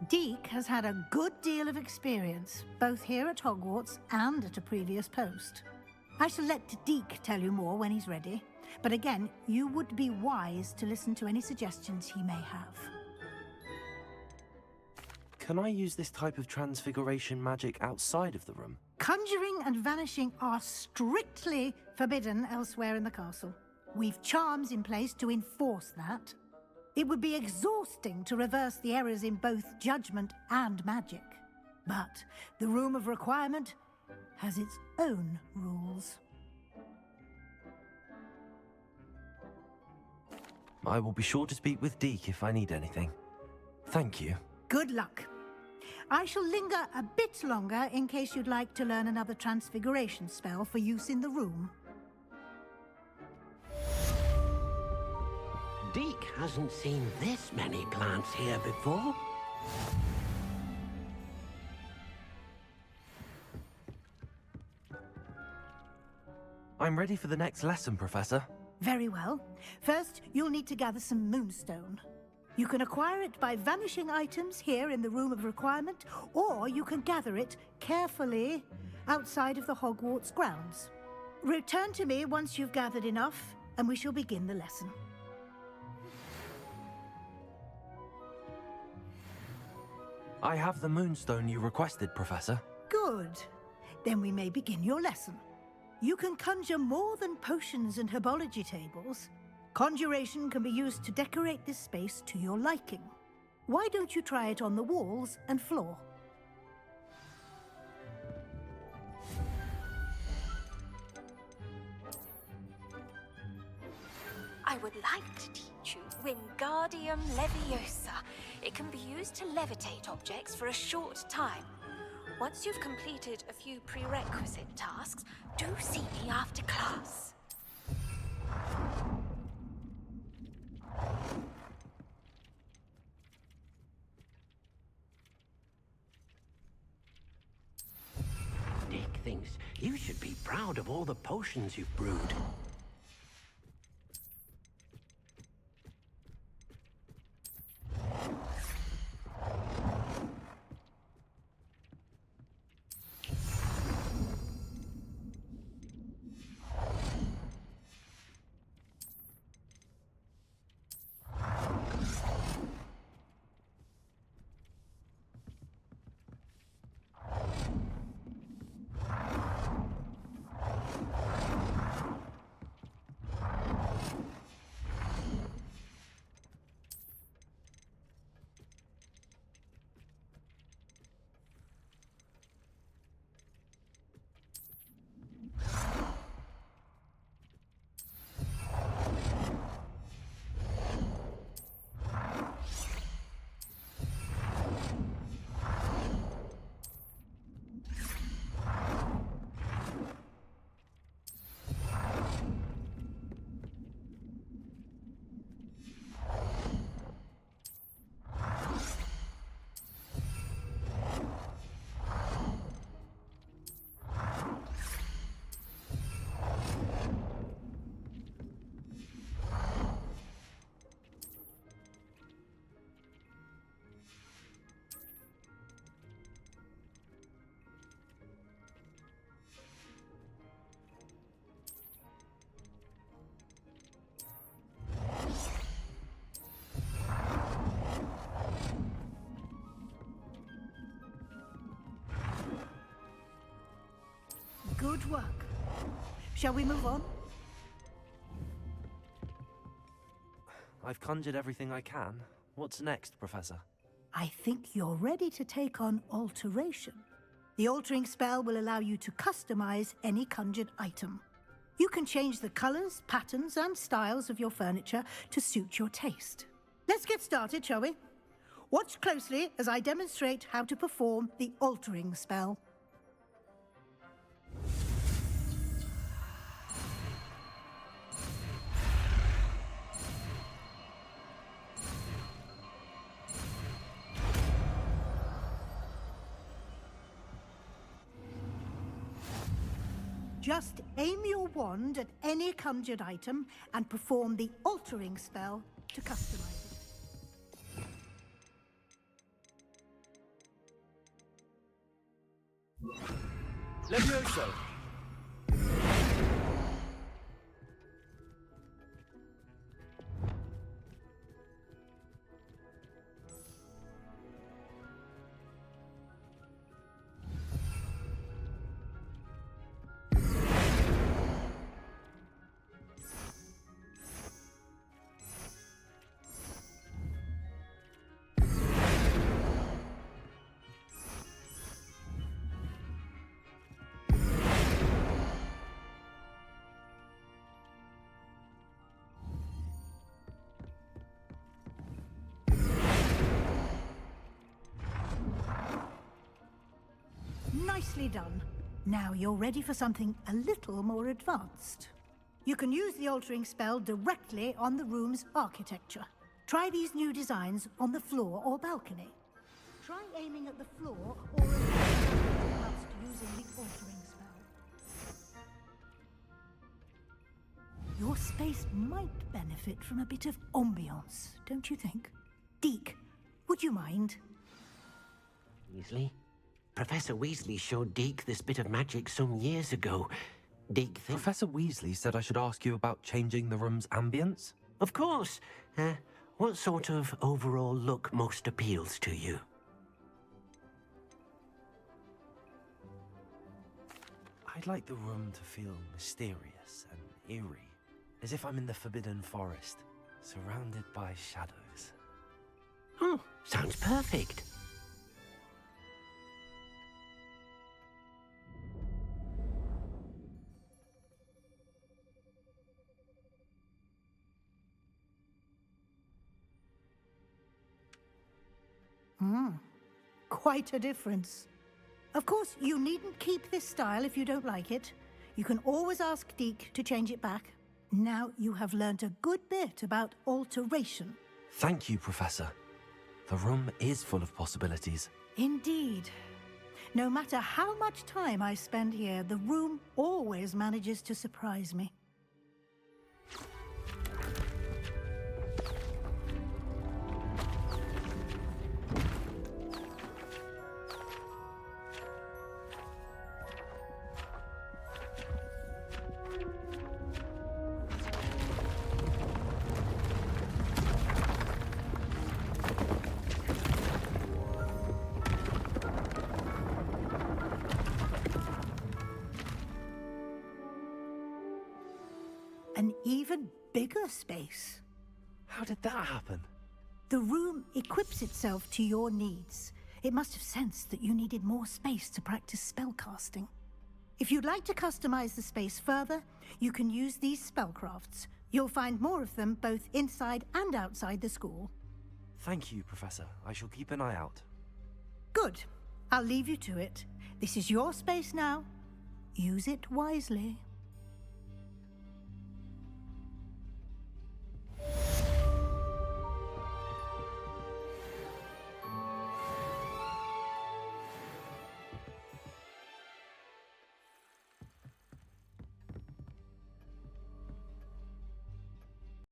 Deek has had a good deal of experience, both here at Hogwarts and at a previous post. I shall let Deek tell you more when he's ready, but again, you would be wise to listen to any suggestions he may have. Can I use this type of transfiguration magic outside of the room? Conjuring and vanishing are strictly forbidden elsewhere in the castle. We've charms in place to enforce that. It would be exhausting to reverse the errors in both judgment and magic. But the Room of Requirement has its own rules. I will be sure to speak with Deek if I need anything. Thank you. Good luck. I shall linger a bit longer in case you'd like to learn another transfiguration spell for use in the room. Deek hasn't seen this many plants here before. I'm ready for the next lesson, Professor. Very well. First, you'll need to gather some moonstone. You can acquire it by vanishing items here in the Room of Requirement, or you can gather it carefully outside of the Hogwarts grounds. Return to me once you've gathered enough, and we shall begin the lesson. I have the moonstone you requested, Professor. Good. Then we may begin your lesson. You can conjure more than potions and herbology tables. Conjuration can be used to decorate this space to your liking. Why don't you try it on the walls and floor? I would like to teach you Wingardium Leviosa. It can be used to levitate objects for a short time. Once you've completed a few prerequisite tasks, do see me after class. Dick thinks you should be proud of all the potions you've brewed. Good work. Shall we move on? I've conjured everything I can. What's next, Professor? I think you're ready to take on alteration. The altering spell will allow you to customize any conjured item. You can change the colors, patterns, and styles of your furniture to suit your taste. Let's get started, shall we? Watch closely as I demonstrate how to perform the altering spell. Just aim your wand at any conjured item and perform the altering spell to customize it. Levioso! Nicely done. Now you're ready for something a little more advanced. You can use the altering spell directly on the room's architecture. Try these new designs on the floor or balcony. Try aiming at the floor or at whilst using the altering spell. Your space might benefit from a bit of ambiance, don't you think? Deke, would you mind? Weasley? Professor Weasley showed Deke this bit of magic some years ago. Deke thinks... Professor Weasley said I should ask you about changing the room's ambience? Of course. What sort of overall look most appeals to you? I'd like the room to feel mysterious and eerie, as if I'm in the Forbidden Forest, surrounded by shadows. Oh, sounds perfect. Quite a difference. Of course, you needn't keep this style if you don't like it. You can always ask Deke to change it back. Now you have learnt a good bit about alteration. Thank you, Professor. The room is full of possibilities. Indeed. No matter how much time I spend here, the room always manages to surprise me. An even bigger space. How did that happen? The room equips itself to your needs. It must have sensed that you needed more space to practice spellcasting. If you'd like to customize the space further, you can use these spellcrafts. You'll find more of them both inside and outside the school. Thank you, Professor. I shall keep an eye out. Good. I'll leave you to it. This is your space now. Use it wisely.